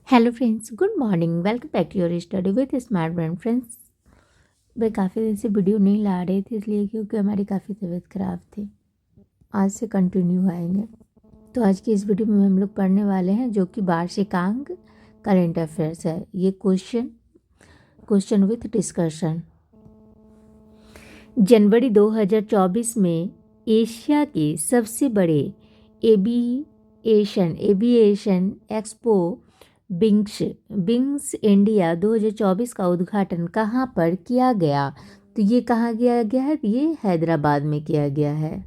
Hello friends, good morning. Welcome back to your study with smart brain. Friends, मैं काफ़ी दिन से video नहीं ला रही थी, इसलिए क्योंकि हमारी काफ़ी तबीयत ख़राब थी। आज से कंटिन्यू आएंगे। तो आज की इस वीडियो में हम लोग पढ़ने वाले हैं जो कि वार्षिकांक करेंट अफेयर्स है। ये क्वेश्चन विथ डिस्कशन। जनवरी 2024 में एशिया के सबसे बड़े एविएशन एक्सपो बिंग्स इंडिया 2024 का उद्घाटन कहाँ पर किया गया? तो ये कहाँ किया गया है? ये हैदराबाद में किया गया है।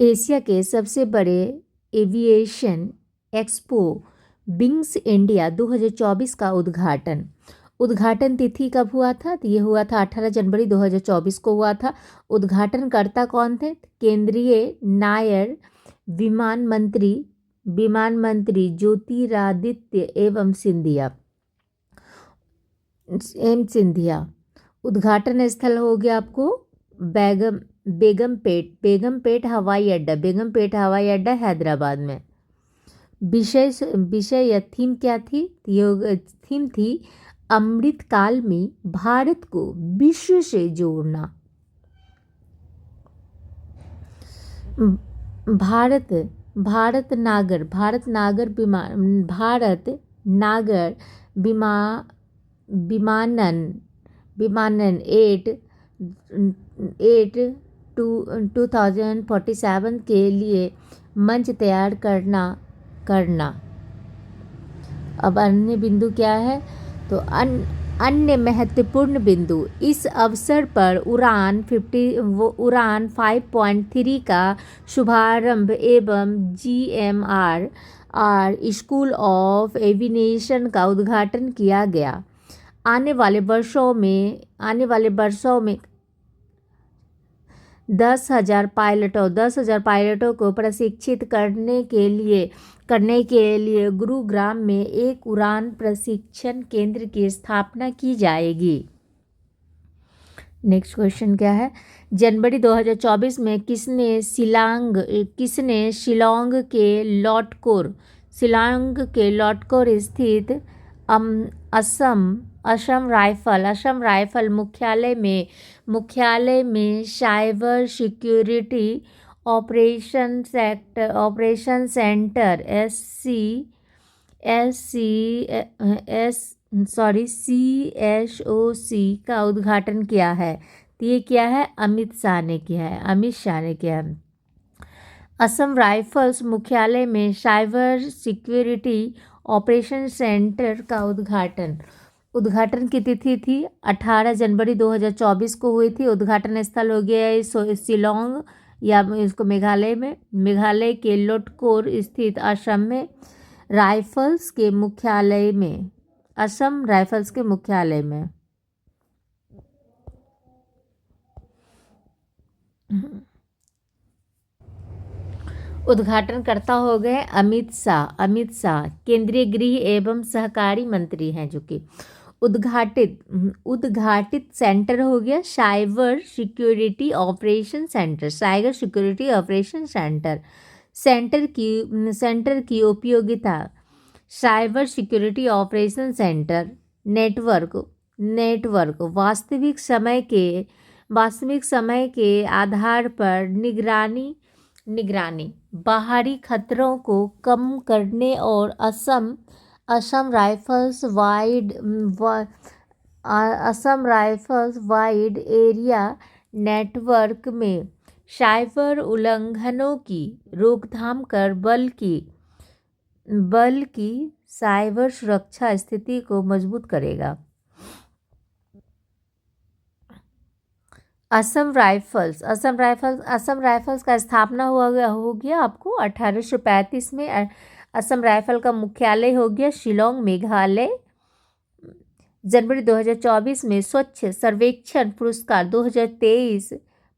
एशिया के सबसे बड़े एविएशन एक्सपो बिंग्स इंडिया 2024 का उद्घाटन तिथि कब हुआ था? तो ये हुआ था 18 जनवरी 2024 को हुआ था। उद्घाटनकर्ता कौन थे? केंद्रीय नायर विमान मंत्री ज्योतिरादित्य सिंधिया। उद्घाटन स्थल हो गया आपको बेगमपेट हवाई अड्डा हैदराबाद में। विषय या थीम क्या थी? थीम थी अमृतकाल में भारत को विश्व से जोड़ना। भारत नागर विमानन 2047 के लिए मंच तैयार करना। अब अन्य बिंदु क्या है? तो अन्य महत्वपूर्ण बिंदु, इस अवसर पर उड़ान 5.3 का शुभारंभ एवं GMR स्कूल ऑफ एविएशन का उद्घाटन किया गया। आने वाले वर्षों में 10,000 पायलटों को प्रशिक्षित करने के लिए गुरुग्राम में एक उड़ान प्रशिक्षण केंद्र की स्थापना की जाएगी। नेक्स्ट क्वेश्चन क्या है? जनवरी 2024 में किसने शिलोंग के लौटकोर स्थित असम राइफल मुख्यालय में cyber security operation centre CSOC का उद्घाटन किया है? तो ये क्या है? अमित शाह ने किया है। असम राइफल्स मुख्यालय में साइबर सिक्योरिटी ऑपरेशन सेंटर का उद्घाटन की तिथि थी 18 जनवरी 2024 को हुई थी। उद्घाटन स्थल हो गया शिलोंग या इसको मेघालय के लोटकोर स्थित असम राइफल्स के मुख्यालय में। उद्घाटनकर्ता हो गए अमित शाह केंद्रीय गृह एवं सहकारी मंत्री हैं। जो कि उद्घाटित सेंटर हो गया cyber security operation centre. Centre की उपयोगिता, cyber security operation centre network वास्तविक समय के आधार पर निगरानी, बाहरी खतरों को कम करने और Assam rifles wide area network में साइबर उल्लंघनों की रोकथाम कर बल की साइबर सुरक्षा स्थिति को मजबूत करेगा। असम राइफल्स का स्थापना हो गया आपको 1835 में। असम राइफल का मुख्यालय हो गया शिलोंग, मेघालय। जनवरी 2024 में स्वच्छ सर्वेक्षण पुरस्कार 2023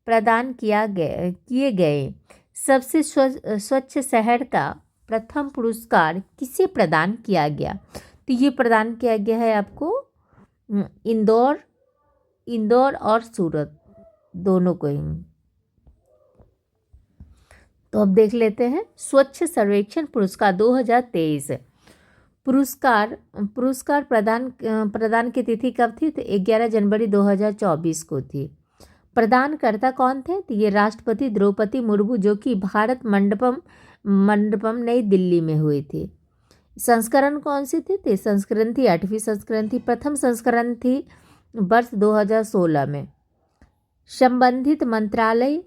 प्रदान किए गए। सबसे स्वच्छ शहर का प्रथम पुरस्कार किसे प्रदान किया गया? तो ये प्रदान किया गया है आपको इंदौर और सूरत दोनों को ही। तो अब देख लेते हैं स्वच्छ सर्वेक्षण पुरस्कार 2023 पुरस्कार पुरस्कार प्रदान की तिथि कब थी? तो 11 जनवरी 2024 को थी। प्रदानकर्ता कौन थे? तो ये राष्ट्रपति द्रौपदी मुर्मू, जो कि भारत मंडपम नई दिल्ली में हुई थी। संस्करण कौन सी थी? तो संस्करण थी 8वीं संस्करण थी। प्रथम संस्करण थी वर्ष 2016 में। संबंधित मंत्रालय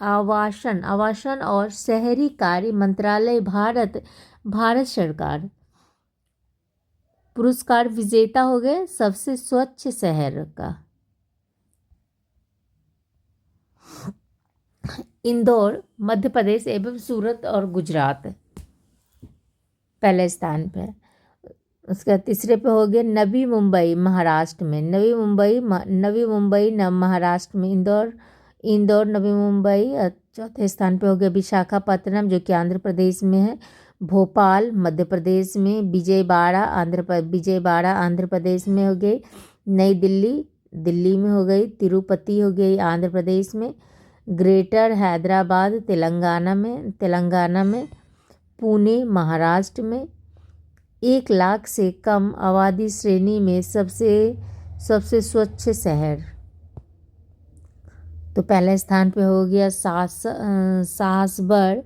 आवासन और शहरी कार्य मंत्रालय, भारत सरकार। पुरस्कार विजेता हो गए सबसे स्वच्छ शहर का इंदौर मध्य प्रदेश एवं सूरत और गुजरात पहले स्थान पर। उसका तीसरे पे हो गया नवी मुंबई महाराष्ट्र में। नवी मुंबई महाराष्ट्र में इंदौर नवी मुंबई। चौथे स्थान पे हो गया विशाखापत्तनम, जो कि आंध्र प्रदेश में है। भोपाल मध्य प्रदेश में। विजयवाड़ा आंध्र प्रदेश में हो गई। नई दिल्ली में हो गई। तिरुपति हो गई आंध्र प्रदेश में। ग्रेटर हैदराबाद तेलंगाना में। पुणे महाराष्ट्र में। 1 लाख से कम आबादी श्रेणी में सबसे स्वच्छ शहर, तो पहले स्थान पे हो गया सासबड़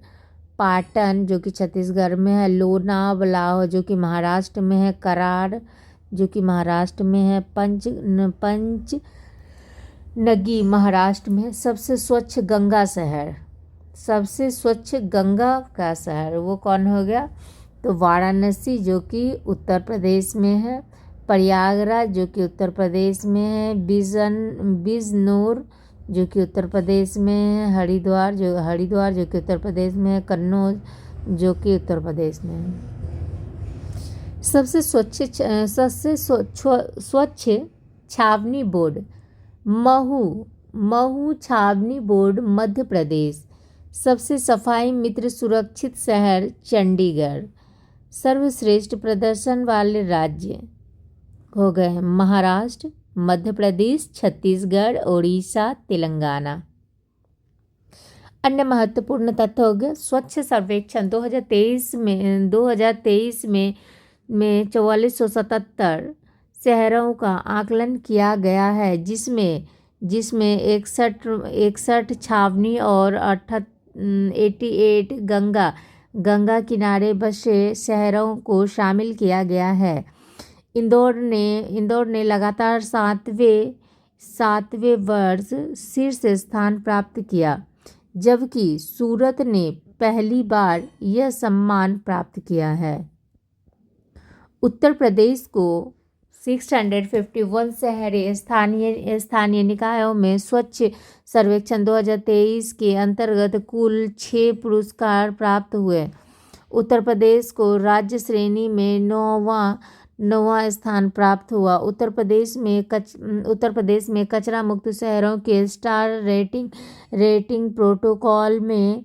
पाटन, जो कि छत्तीसगढ़ में है। लोनावला, जो कि महाराष्ट्र में है। कराड़, जो कि महाराष्ट्र में है। पंचनगी महाराष्ट्र में। सबसे स्वच्छ गंगा का शहर वो कौन हो गया? तो वाराणसी, जो कि उत्तर प्रदेश में है। प्रयागराज, जो कि उत्तर प्रदेश में है। बिजनौर, जो कि उत्तर प्रदेश में है। हरिद्वार जो कि उत्तर प्रदेश में है। कन्नौज, जो कि उत्तर प्रदेश में है। सबसे स्वच्छ छावनी बोर्ड महू छावनी बोर्ड मध्य प्रदेश। सबसे सफाई मित्र सुरक्षित शहर चंडीगढ़। सर्वश्रेष्ठ प्रदर्शन वाले राज्य हो गए महाराष्ट्र, मध्य प्रदेश, छत्तीसगढ़, उड़ीसा, तेलंगाना। अन्य महत्वपूर्ण तथ्य हो गया स्वच्छ सर्वेक्षण 2023 में 4477 शहरों का आकलन किया गया है, जिसमें 61 छावनी और 88 गंगा किनारे बसे शहरों को शामिल किया गया है। इंदौर ने लगातार सातवें वर्ष शीर्ष स्थान प्राप्त किया, जबकि सूरत ने पहली बार यह सम्मान प्राप्त किया है। उत्तर प्रदेश को 651 शहरी स्थानीय निकायों में स्वच्छ सर्वेक्षण 2023 के अंतर्गत कुल 6 पुरस्कार प्राप्त हुए। उत्तर प्रदेश को राज्य श्रेणी में 9वां स्थान प्राप्त हुआ। उत्तर प्रदेश में कचरा मुक्त शहरों के स्टार रेटिंग प्रोटोकॉल में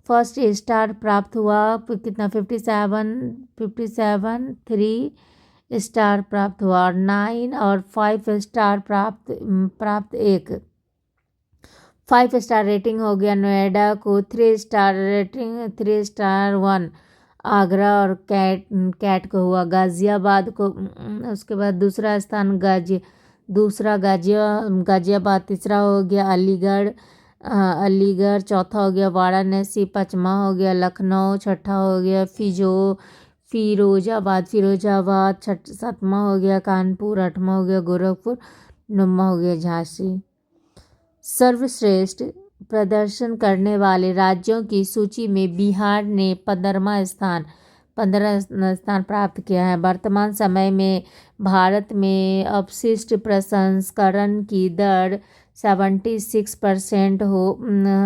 फर्स्ट स्टार प्राप्त हुआ। कितना 57 3 स्टार प्राप्त हुआ और 9 और 5 स्टार प्राप्त 5 स्टार रेटिंग हो गया। नोएडा को 3 स्टार रेटिंग 3 स्टार 1। आगरा और कैट को हुआ। गाजियाबाद को उसके बाद दूसरा स्थान गाजियाबाद। तीसरा हो गया अलीगढ़। चौथा हो गया वाराणसी। पाँचवा हो गया लखनऊ। छठा हो गया फिरोजाबाद। सातवां हो गया कानपुर। आठवां हो गया गोरखपुर। नौवां हो गया झांसी। सर्वश्रेष्ठ प्रदर्शन करने वाले राज्यों की सूची में बिहार ने 15वां स्थान प्राप्त किया है। वर्तमान समय में भारत में अपशिष्ट प्रसंस्करण की दर 76%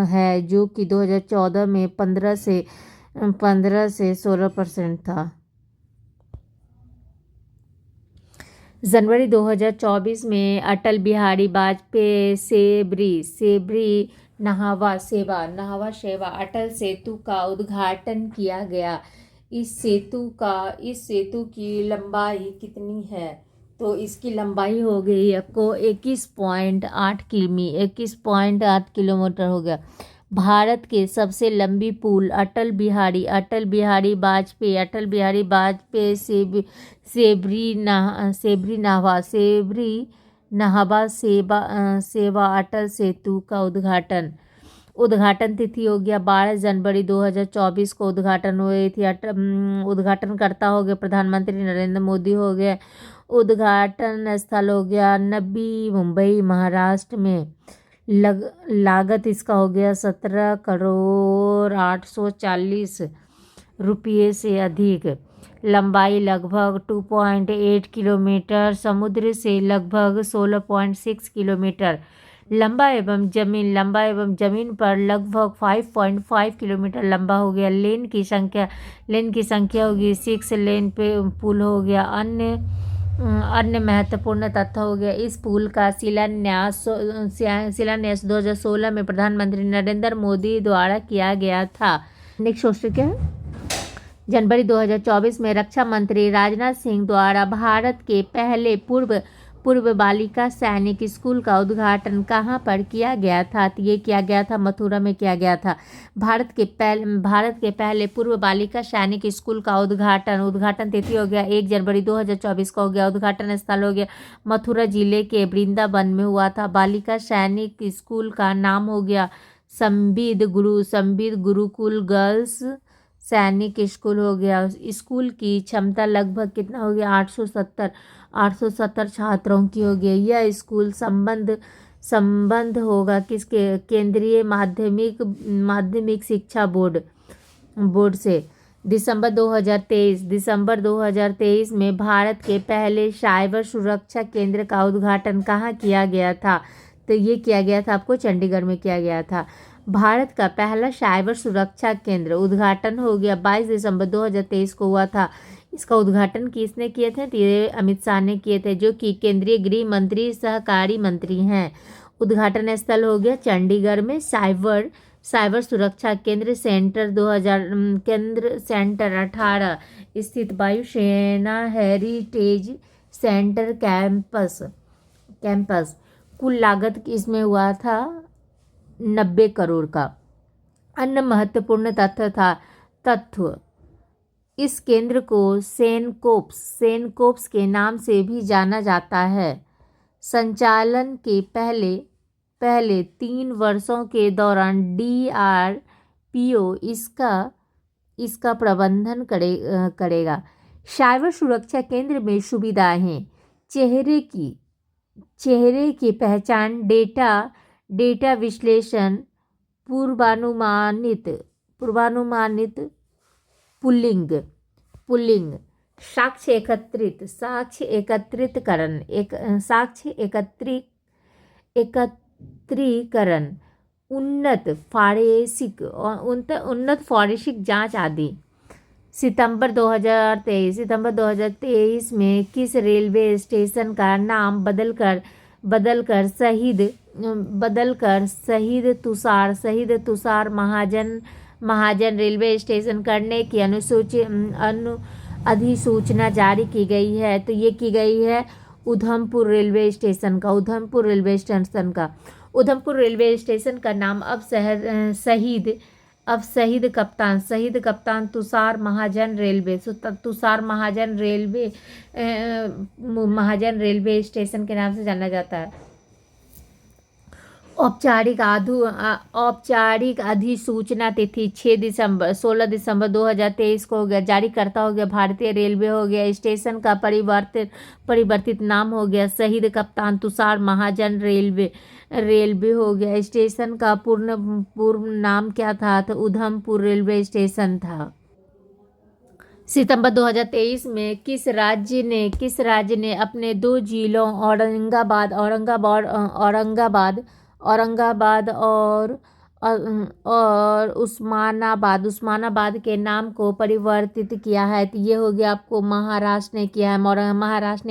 है, जो कि 2014 में 15 से 16% था। जनवरी 2024 में अटल बिहारी वाजपेयी सेबरी नहावा सेवा अटल सेतु का उद्घाटन किया गया। इस सेतु की लंबाई कितनी है? तो इसकी लंबाई हो गई आपको 21.8 किलोमीटर हो गया। भारत के सबसे लंबी पुल अटल बिहारी वाजपेयी सेबरी नाहवा सेवा अटल सेतु का उद्घाटन तिथि हो गया 12 जनवरी 2024 को उद्घाटन हुई थी। उद्घाटनकर्ता हो गया प्रधानमंत्री नरेंद्र मोदी हो गए। उद्घाटन स्थल हो गया नवी मुंबई महाराष्ट्र में। लागत इसका हो गया 17 करोड़ 840 रुपये से अधिक। लंबाई लगभग 2.8 किलोमीटर, समुद्र से लगभग 16.6 किलोमीटर। लंबा एवं जमीन पर लगभग 5.5 किलोमीटर लंबा हो गया। लेन की संख्या होगी 6 लेन पे पुल हो गया। अन्य महत्वपूर्ण तथ्य हो गया इस पुल का शिलान्यास 2016 में प्रधानमंत्री नरेंद्र मोदी द्वारा किया गया था। नेक्स्ट क्वेश्चन क्या है? जनवरी 2024 में रक्षा मंत्री राजनाथ सिंह द्वारा भारत के पहले पूर्व बालिका सैनिक स्कूल का उद्घाटन कहाँ पर किया गया था? तो ये किया गया था मथुरा में किया गया था। भारत के पहले पूर्व बालिका सैनिक स्कूल का उद्घाटन तिथि हो गया 1 जनवरी 2024 का हो गया। उद्घाटन स्थल हो गया मथुरा जिले के वृंदावन में हुआ था। बालिका सैनिक स्कूल का नाम हो गया संबित गुरुकुल गर्ल्स सैनिक स्कूल हो गया। स्कूल की क्षमता लगभग कितना हो गया 870 छात्रों की हो गई। यह स्कूल संबंध होगा किसके? केंद्रीय माध्यमिक शिक्षा बोर्ड से। दिसंबर 2023 में भारत के पहले साइबर सुरक्षा केंद्र का उद्घाटन कहाँ किया गया था? तो ये किया गया था आपको चंडीगढ़ में किया गया था। भारत का पहला साइबर सुरक्षा केंद्र उद्घाटन हो गया 22 दिसंबर 2023 को हुआ था। इसका उद्घाटन किसने किए थे? ये अमित शाह ने किए थे, जो कि केंद्रीय गृह मंत्री सहकारी मंत्री हैं। उद्घाटन स्थल हो गया चंडीगढ़ में। साइबर सुरक्षा केंद्र सेंटर 18 स्थित वायुसेना हेरिटेज सेंटर कैंपस। कुल लागत इसमें हुआ था 90 करोड़ का। अन्य महत्वपूर्ण तत्व इस केंद्र को सेनकोप्स के नाम से भी जाना जाता है। संचालन के पहले 3 वर्षों के दौरान DRPO इसका प्रबंधन करेगा। साइबर सुरक्षा केंद्र में सुविधाएं हैं चेहरे की पहचान, डेटा विश्लेषण, पूर्वानुमानित पुलिंग, साक्ष्य एकत्रीकरण, उन्नत फॉरेंसिक जांच आदि। सितंबर 2023 में किस रेलवे स्टेशन का नाम बदलकर शहीद तुषार महाजन रेलवे स्टेशन करने की अधिसूचना जारी की गई है? तो ये की गई है उधमपुर रेलवे स्टेशन का नाम अब शहीद कप्तान तुषार महाजन रेलवे स्टेशन के नाम से जाना जाता है। औपचारिक अधिसूचना तिथि 16 दिसंबर 2023 को हो गया। जारी करता हो गया भारतीय रेलवे हो गया। स्टेशन का परिवर्तित नाम हो गया शहीद कप्तान तुषार महाजन रेलवे हो गया। स्टेशन का पूर्व नाम क्या था? तो उधमपुर रेलवे स्टेशन था। सितंबर 2023 में किस राज्य ने अपने 2 जिलों औरंगाबाद और उस्मानाबाद के नाम को परिवर्तित किया है? तो ये हो गया आपको महाराष्ट्र ने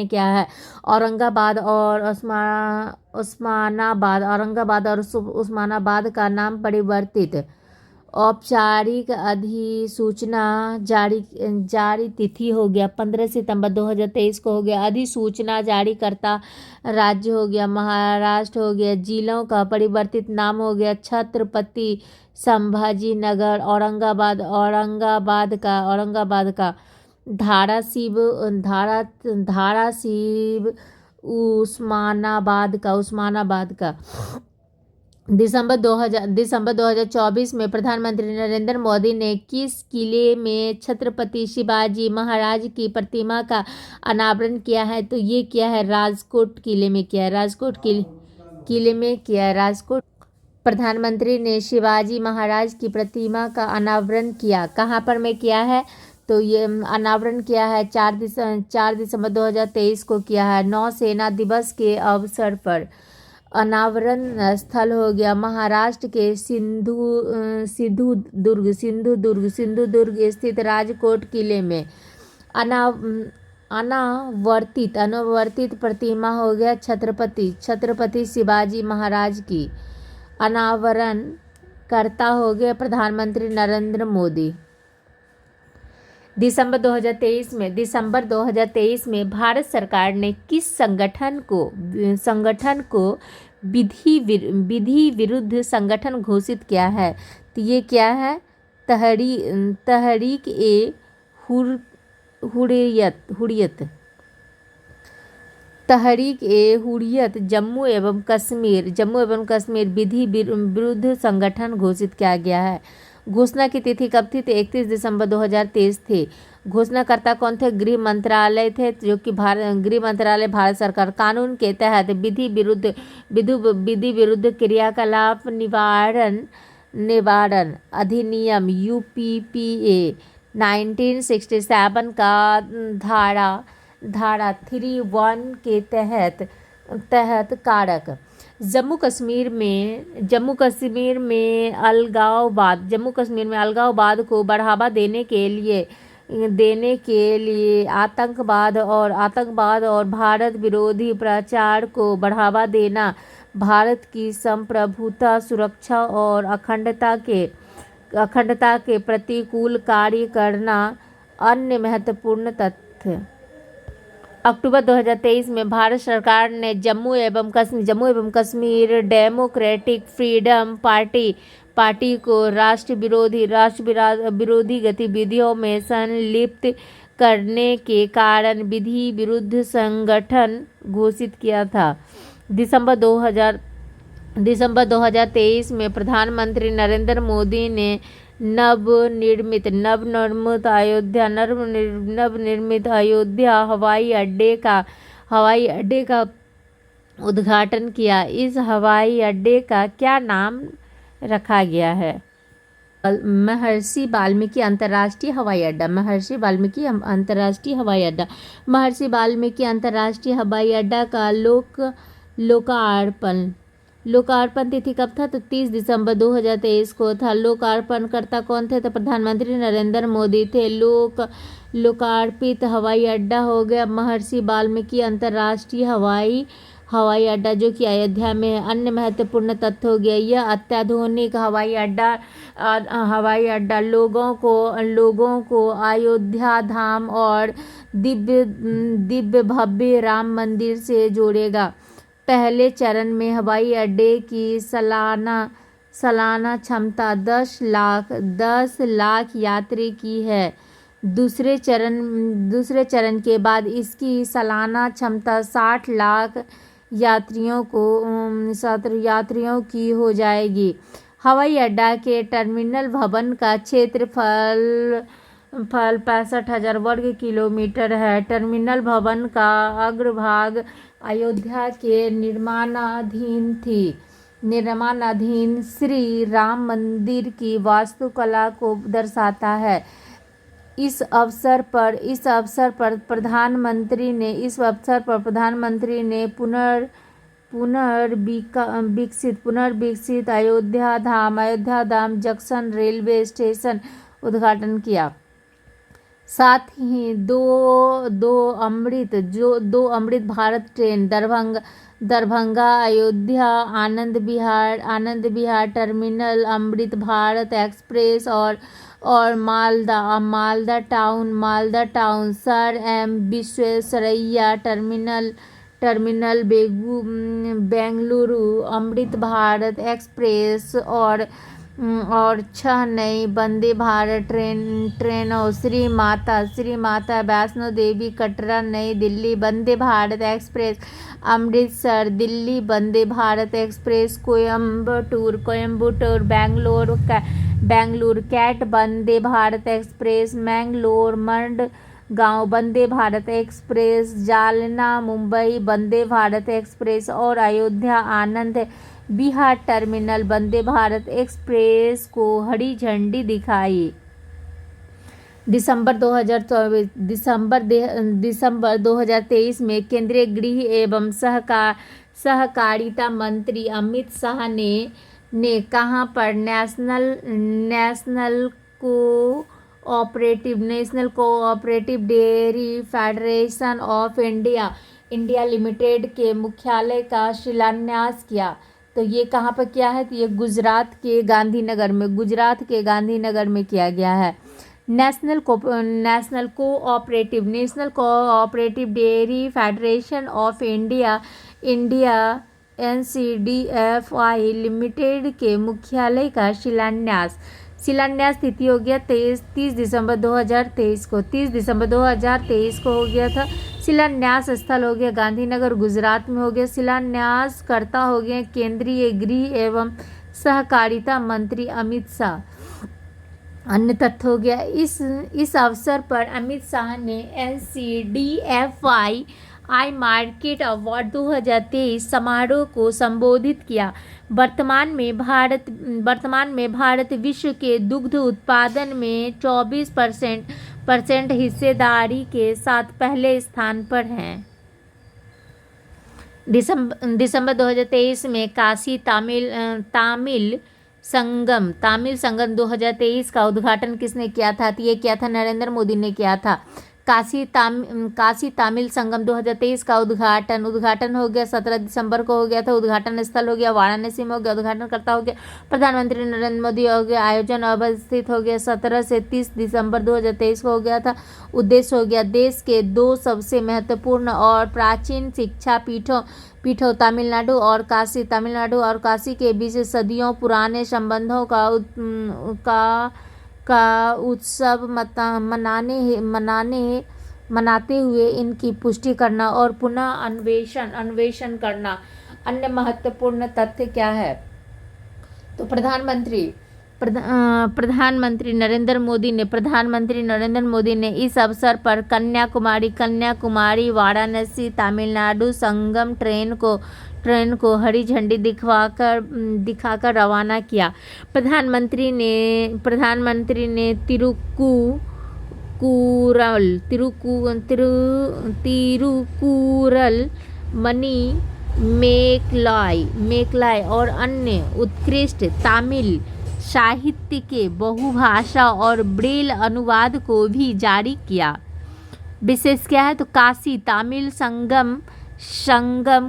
किया है। औरंगाबाद और उस्मानाबाद का नाम परिवर्तित औपचारिक अधिसूचना जारी तिथि हो गया 15 सितंबर 2023 को हो गया। अधिसूचना जारी करता राज्य हो गया महाराष्ट्र हो गया। जिलों का परिवर्तित नाम हो गया छत्रपति संभाजी नगर औरंगाबाद का धाराशिव उस्मानाबाद का। दिसंबर 2024 में प्रधानमंत्री नरेंद्र मोदी ने किस किले में छत्रपति शिवाजी महाराज की प्रतिमा का अनावरण किया है? तो ये किया है राजकोट किले में किया है। राजकोट किले में किया है। राजकोट। प्रधानमंत्री ने शिवाजी महाराज की प्रतिमा का अनावरण किया, कहाँ पर में किया है? तो ये अनावरण किया है 4 दिसंबर 2023 को किया है। नौसेना दिवस के अवसर पर अनावरण स्थल हो गया महाराष्ट्र के सिंधुदुर्ग स्थित राजकोट किले में। अनावर्तित प्रतिमा हो गया छत्रपति शिवाजी महाराज की। अनावरण करता हो गया प्रधानमंत्री नरेंद्र मोदी। दिसंबर 2023 में भारत सरकार ने किस संगठन को विधि विरुद्ध संगठन घोषित किया है? तो ये क्या है? तहरीक ए हुर्रियत जम्मू एवं कश्मीर विधि विरुद्ध संगठन घोषित किया गया है। घोषणा की तिथि कब थी? तो 31 दिसंबर 2023 थी। घोषणाकर्ता कौन थे? गृह मंत्रालय थे, जो कि गृह मंत्रालय भारत सरकार। कानून के तहत विधि विरुद्ध क्रियाकलाप निवारण अधिनियम UPPA 1967 का धारा 31 के तहत कारक। जम्मू कश्मीर में अलगाववाद को बढ़ावा देने के लिए आतंकवाद और भारत विरोधी प्रचार को बढ़ावा देना, भारत की संप्रभुता सुरक्षा और अखंडता के प्रतिकूल कार्य करना अन्य महत्वपूर्ण तथ्य। अक्टूबर 2023 में भारत सरकार ने जम्मू एवं कश्मीर डेमोक्रेटिक फ्रीडम पार्टी को राष्ट्र विरोधी गतिविधियों में संलिप्त करने के कारण विधि विरुद्ध संगठन घोषित किया था। दिसंबर 2023 में प्रधानमंत्री नरेंद्र मोदी ने नवनिर्मित अयोध्या हवाई अड्डे का उद्घाटन किया। इस हवाई अड्डे का क्या नाम रखा गया है? महर्षि वाल्मीकि अंतर्राष्ट्रीय हवाई अड्डा। महर्षि वाल्मीकि अंतर्राष्ट्रीय हवाई अड्डा का लोकार्पण तिथि कब था? तो 30 दिसंबर 2023 को था। लोकार्पणकर्ता कौन थे? तो प्रधानमंत्री नरेंद्र मोदी थे। लोकार्पित हवाई अड्डा हो गया महर्षि वाल्मीकि अंतर्राष्ट्रीय हवाई अड्डा, जो कि अयोध्या में है। अन्य महत्वपूर्ण तथ्य हो गया, यह अत्याधुनिक हवाई अड्डा लोगों को अयोध्या धाम और दिव्य भव्य राम मंदिर से जोड़ेगा। पहले चरण में हवाई अड्डे की सालाना क्षमता 10 लाख यात्री की है। दूसरे चरण के बाद इसकी सालाना क्षमता 60 लाख यात्रियों की हो जाएगी। हवाई अड्डा के टर्मिनल भवन का क्षेत्रफल 65,000 वर्ग किलोमीटर है। टर्मिनल भवन का अग्रभाग अयोध्या के निर्माणाधीन श्री राम मंदिर की वास्तुकला को दर्शाता है। इस अवसर पर प्रधानमंत्री ने पुनर्विकसित Ayodhya Dham junction railway station उद्घाटन किया। साथ ही दो Amrit Bharat train Darbhanga, Ayodhya, Anand Vihar terminal, Amrit Bharat express और Malda town, sir M Visvesvaraya terminal Bengaluru, Amrit Bharat express और 6 नई वंदे भारत ट्रेनों श्री माता वैष्णो देवी कटरा नई Delhi Vande Bharat express, Amritsar Delhi Vande Bharat express, Coimbatore Bengaluru cat Vande Bharat express, Mangalore Madgaon Vande Bharat express, Jalna Mumbai Vande Bharat express और अयोध्या आनंद विहार टर्मिनल वंदे भारत एक्सप्रेस को हरी झंडी दिखाई। दिसंबर 2023 में केंद्रीय गृह एवं सहकारिता मंत्री अमित शाह ने कहां पर national cooperative dairy federation of India limited के मुख्यालय का शिलान्यास किया। तो ये कहाँ पर किया है? तो ये गुजरात के गांधीनगर में किया गया है। National cooperative dairy federation of India NCDFI limited के मुख्यालय का शिलान्यास तिथि हो गया 30 दिसंबर 2023 को। 30 दिसंबर 2023 को हो गया था। शिलान्यास स्थल हो गया गांधीनगर गुजरात में हो गया। शिलान्यास करता हो गया केंद्रीय गृह एवं सहकारिता मंत्री अमित शाह। अन्य तथ्य हो गया इस अवसर पर अमित शाह ने NCDFI मार्केट अवार्ड 2023 समारोह को संबोधित किया। वर्तमान में भारत विश्व के दुग्ध उत्पादन में 24% हिस्सेदारी के साथ पहले स्थान पर है। दिसंबर 2023 में काशी तमिल संगम 2023 का उद्घाटन किसने किया था? तो ये किया था नरेंद्र मोदी ने किया था। काशी तमिल संगम 2023 का उद्घाटन हो गया 17 दिसंबर को हो गया था। उद्घाटन स्थल हो गया वाराणसी में हो गया। उद्घाटनकर्ता हो गया प्रधानमंत्री नरेंद्र मोदी हो गया। आयोजन अवस्थित हो गया 17 से 30 दिसंबर 2023 को हो गया था। उद्देश्य हो गया देश के 2 सबसे महत्वपूर्ण और प्राचीन शिक्षा पीठों तमिलनाडु और काशी के बीच सदियों पुराने संबंधों का उत्सव मनाते हुए इनकी पुष्टि करना और पुनः अन्वेषण करना। अन्य महत्वपूर्ण तथ्य क्या है? तो प्रधानमंत्री नरेंद्र मोदी ने इस अवसर पर कन्याकुमारी वाराणसी तमिलनाडु संगम ट्रेन को हरी झंडी दिखाकर रवाना किया। प्रधानमंत्री ने तिरुकुरल मनी मेकलाई और अन्य उत्कृष्ट तमिल साहित्य के बहुभाषा और ब्रेल अनुवाद को भी जारी किया। विशेष क्या है? तो काशी तमिल संगम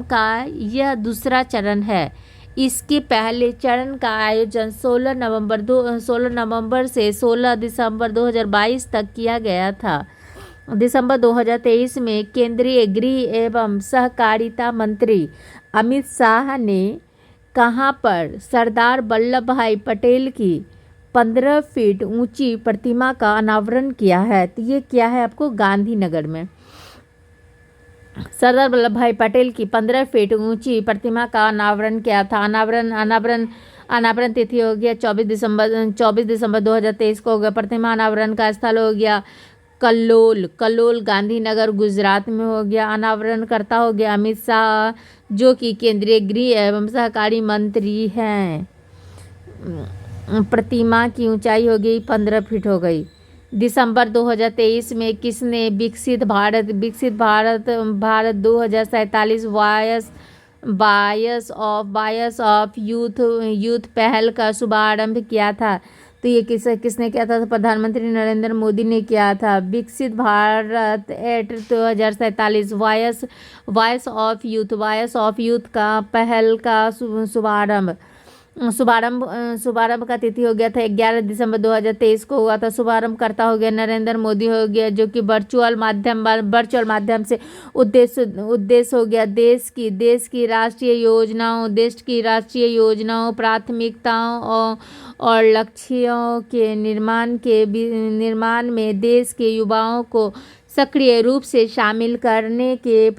का यह दूसरा चरण है। इसके पहले चरण का आयोजन 16 नवंबर से 16 दिसंबर 2022 तक किया गया था। दिसंबर 2023 में केंद्रीय गृह एवं सहकारिता मंत्री अमित शाह ने कहां पर सरदार वल्लभ भाई पटेल की 15 फीट ऊंची प्रतिमा का अनावरण किया है? तो ये किया है आपको गांधीनगर में। सरदार वल्लभ भाई पटेल की 15 फीट ऊंची प्रतिमा का अनावरण किया था। अनावरण तिथि हो गया 24 दिसंबर 2023 को हो गया। प्रतिमा अनावरण का स्थल हो गया कल्लोल गांधीनगर गुजरात में हो गया। अनावरण करता हो गया अमित शाह जो कि केंद्रीय गृह एवं सहकारी मंत्री हैं। प्रतिमा की ऊंचाई हो गई 15 फीट हो गई। दिसंबर 2023 में किसने विकसित भारत 2047 बायस ऑफ यूथ पहल का शुभारंभ किया था? तो ये किसने किया था? तो प्रधानमंत्री नरेंद्र मोदी ने किया था। विकसित Bharat at 2047 voice of youth का पहल का शुभारंभ का तिथि हो गया था 11 दिसंबर 2023 को हुआ था। शुभारंभ करता हो गया नरेंद्र मोदी हो गया, जो कि वर्चुअल माध्यम से उद्देश्य हो गया देश की राष्ट्रीय योजनाओं प्राथमिकताओं और लक्ष्यों के निर्माण में देश के युवाओं को सक्रिय रूप से शामिल करने के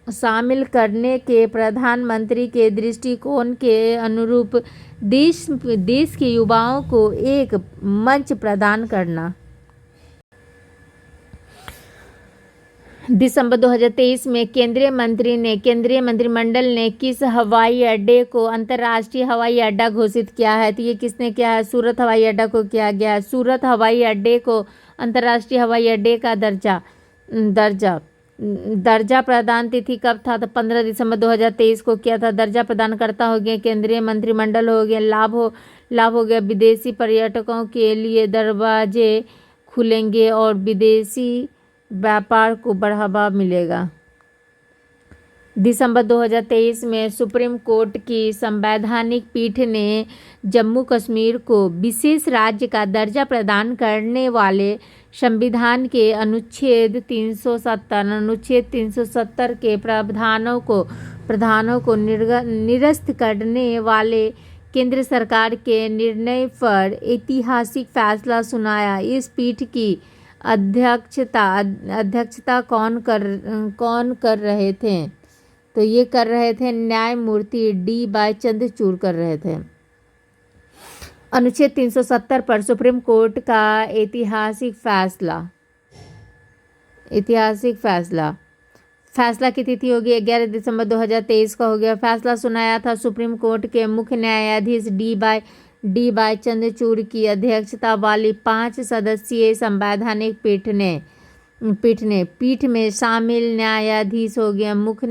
शामिल करने के प्रधानमंत्री के दृष्टिकोण के अनुरूप देश के युवाओं को एक मंच प्रदान करना। दिसंबर 2023 में केंद्रीय मंत्रिमंडल ने किस हवाई अड्डे को अंतर्राष्ट्रीय हवाई अड्डा घोषित किया है? तो ये किसने किया है? सूरत हवाई अड्डा को किया गया है। सूरत हवाई अड्डे को अंतर्राष्ट्रीय हवाई अड्डे का दर्जा प्रदान तिथि कब था? तो 15 दिसंबर 2023 को किया था। दर्जा प्रदान करता हो गया केंद्रीय मंत्रिमंडल हो गया। लाभ हो गया विदेशी पर्यटकों के लिए दरवाजे खुलेंगे और विदेशी व्यापार को बढ़ावा मिलेगा। दिसंबर 2023 में सुप्रीम कोर्ट की संवैधानिक पीठ ने जम्मू कश्मीर को विशेष राज्य का दर्जा प्रदान करने वाले संविधान के अनुच्छेद 370 के प्रावधानों को निरस्त करने वाले केंद्र सरकार के निर्णय पर ऐतिहासिक फैसला सुनाया। इस पीठ की अध्यक्षता कौन कर रहे थे? तो ये कर रहे थे न्यायमूर्ति D. चंद्रचूड़ कर रहे थे। अनुच्छेद 370 पर सुप्रीम कोर्ट का ऐतिहासिक फैसला की तिथि होगी 11 दिसंबर 2023 का हो गया। फैसला सुनाया था सुप्रीम कोर्ट के मुख्य न्यायाधीश D. चंद्रचूड़ की अध्यक्षता वाली 5 सदस्यीय संवैधानिक पीठ में शामिल न्यायाधीश हो गया मुख्य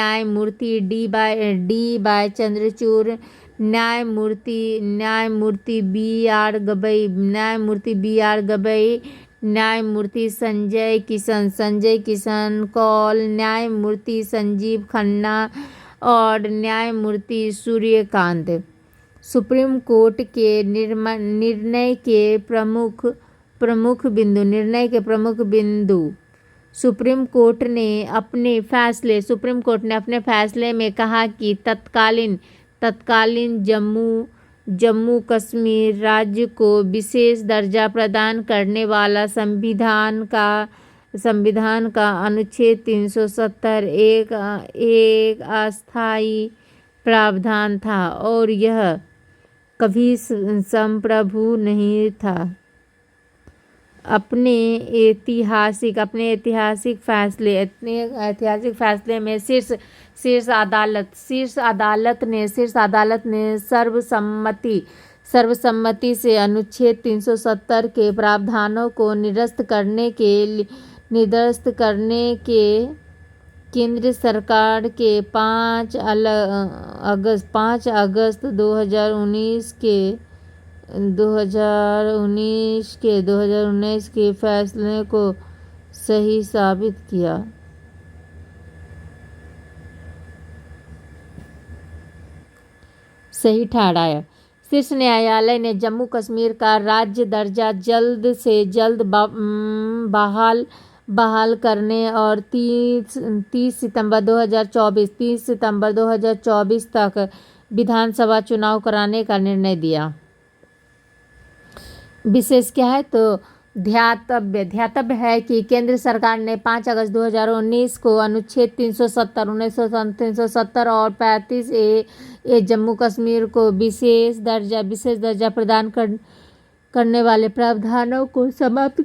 न्यायमूर्ति D. चंद्रचूड़, न्यायमूर्ति B.R. गवई, न्यायमूर्ति संजय किशन कौल, न्यायमूर्ति संजीव खन्ना और न्यायमूर्ति सूर्यकांत। सुप्रीम कोर्ट के निर्णय के प्रमुख बिंदु। सुप्रीम कोर्ट ने अपने फैसले में कहा कि तत्कालीन जम्मू कश्मीर राज्य को विशेष दर्जा प्रदान करने वाला संविधान का अनुच्छेद 370 एक अस्थायी प्रावधान था और यह कभी संप्रभु नहीं था। अपने ऐतिहासिक फैसले में शीर्ष अदालत ने सर्वसम्मति से अनुच्छेद 370 के प्रावधानों को निरस्त करने के केंद्र सरकार के 5 अगस्त 2019 के फैसले को सही साबित किया। सही ठहराया। शीर्ष न्यायालय ने जम्मू कश्मीर का राज्य दर्जा जल्द से जल्द बहाल करने और 30 सितंबर 2024 तक विधानसभा चुनाव कराने का निर्णय दिया। विशेष क्या है? तो ध्यातव्य है कि केंद्र सरकार ने 5 अगस्त 2019 को अनुच्छेद 370 और 35A जम्मू कश्मीर को विशेष दर्जा प्रदान करने वाले प्रावधानों को समाप्त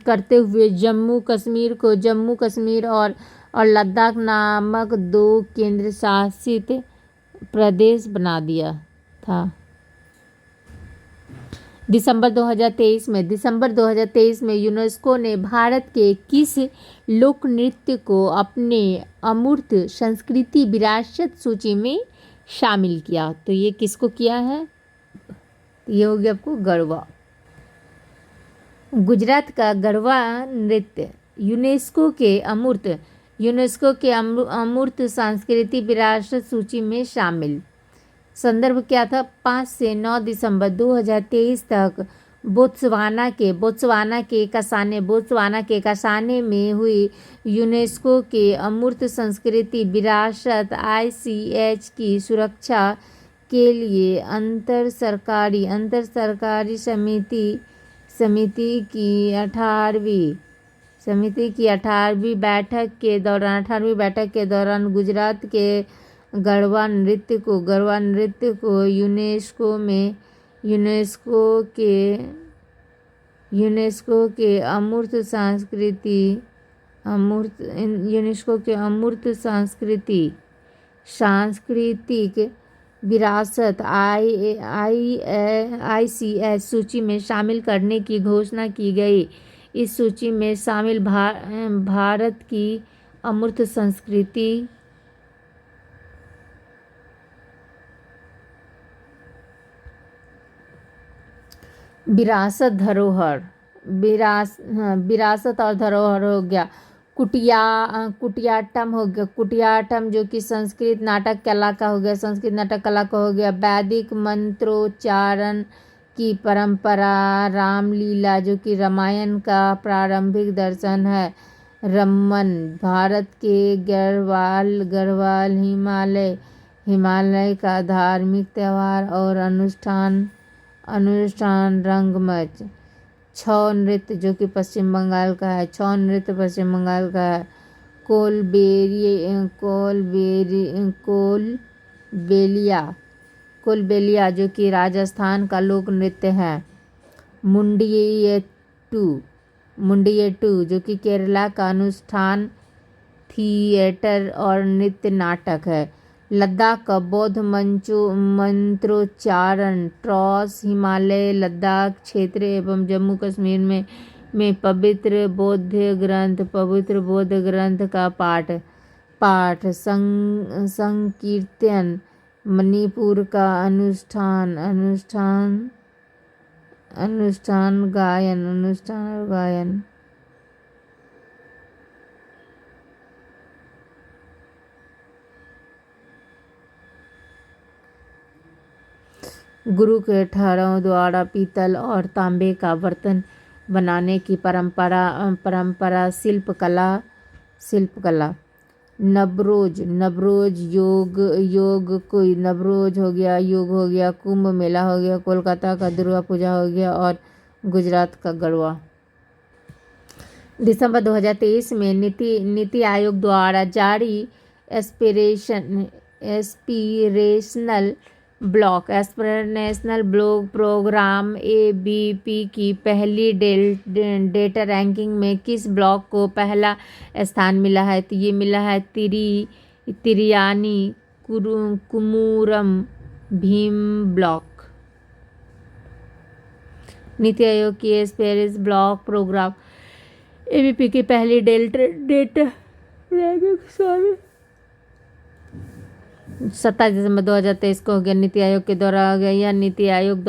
करते हुए जम्मू कश्मीर और लद्दाख नामक 2 केंद्र शासित प्रदेश बना दिया था। दिसंबर 2023 में यूनेस्को ने भारत के किस लोक नृत्य को अपने अमूर्त संस्कृति विरासत सूची में शामिल किया? तो ये किसको किया है? ये हो गया आपको गरबा। गुजरात का गरबा नृत्य यूनेस्को के अमूर्त सांस्कृतिक विरासत सूची में शामिल। संदर्भ क्या था? 5 से 9 दिसंबर 2023 तक बोत्सवाना के कसाने में हुई यूनेस्को के अमूर्त संस्कृति विरासत ICH की सुरक्षा के लिए अंतर सरकारी समिति की 18वीं बैठक के दौरान गुजरात के गरबा नृत्य को यूनेस्को के अमूर्त सांस्कृतिक विरासत ICH सूची में शामिल करने की घोषणा की गई। इस सूची में शामिल भारत की अमूर्त संस्कृति विरासत और धरोहर हो गया। कुटियाट्टम हो गया, कुटियाट्टम जो कि संस्कृत नाटक कला का हो गया। वैदिक मंत्रोच्चारण की परंपरा, रामलीला जो कि रामायण का प्रारंभिक दर्शन है। रम्मन भारत के गढ़वाल हिमालय का धार्मिक त्योहार और अनुष्ठान। रंगमंच। छौ नृत्य जो कि पश्चिम बंगाल का है। कोलबेलिया जो कि राजस्थान का लोक नृत्य है। मुंडियेट्टू जो कि केरला का अनुष्ठान थिएटर और नृत्य नाटक है। लद्दाख का बौद्ध मंत्रोच्चारण ट्रॉस हिमालय, लद्दाख क्षेत्र एवं जम्मू कश्मीर में पवित्र बौद्ध ग्रंथ का पाठ संकीर्तन। मणिपुर का अनुष्ठान गायन। गुरु के ठहरों द्वारा पीतल और तांबे का बर्तन बनाने की परंपरा। शिल्पकला। नवरोज हो गया। कुंभ मेला हो गया। कोलकाता का दुर्गा पूजा हो गया और गुजरात का गरबा। दिसंबर 2023 में नीति आयोग द्वारा जारी एस्पिरेशनल ब्लॉक प्रोग्राम ABP की पहली डेटा रैंकिंग में किस ब्लॉक को पहला स्थान मिला है? तो ये मिला है तिरियानी कुमुरम भीम ब्लॉक। नीति आयोग की एस्पिरेशनल ब्लॉक प्रोग्राम ABP की पहली डेटा रैंकिंग 27 दिसंबर 2023 को हो गया। नीति आयोग के द्वारा यह नीति आयोग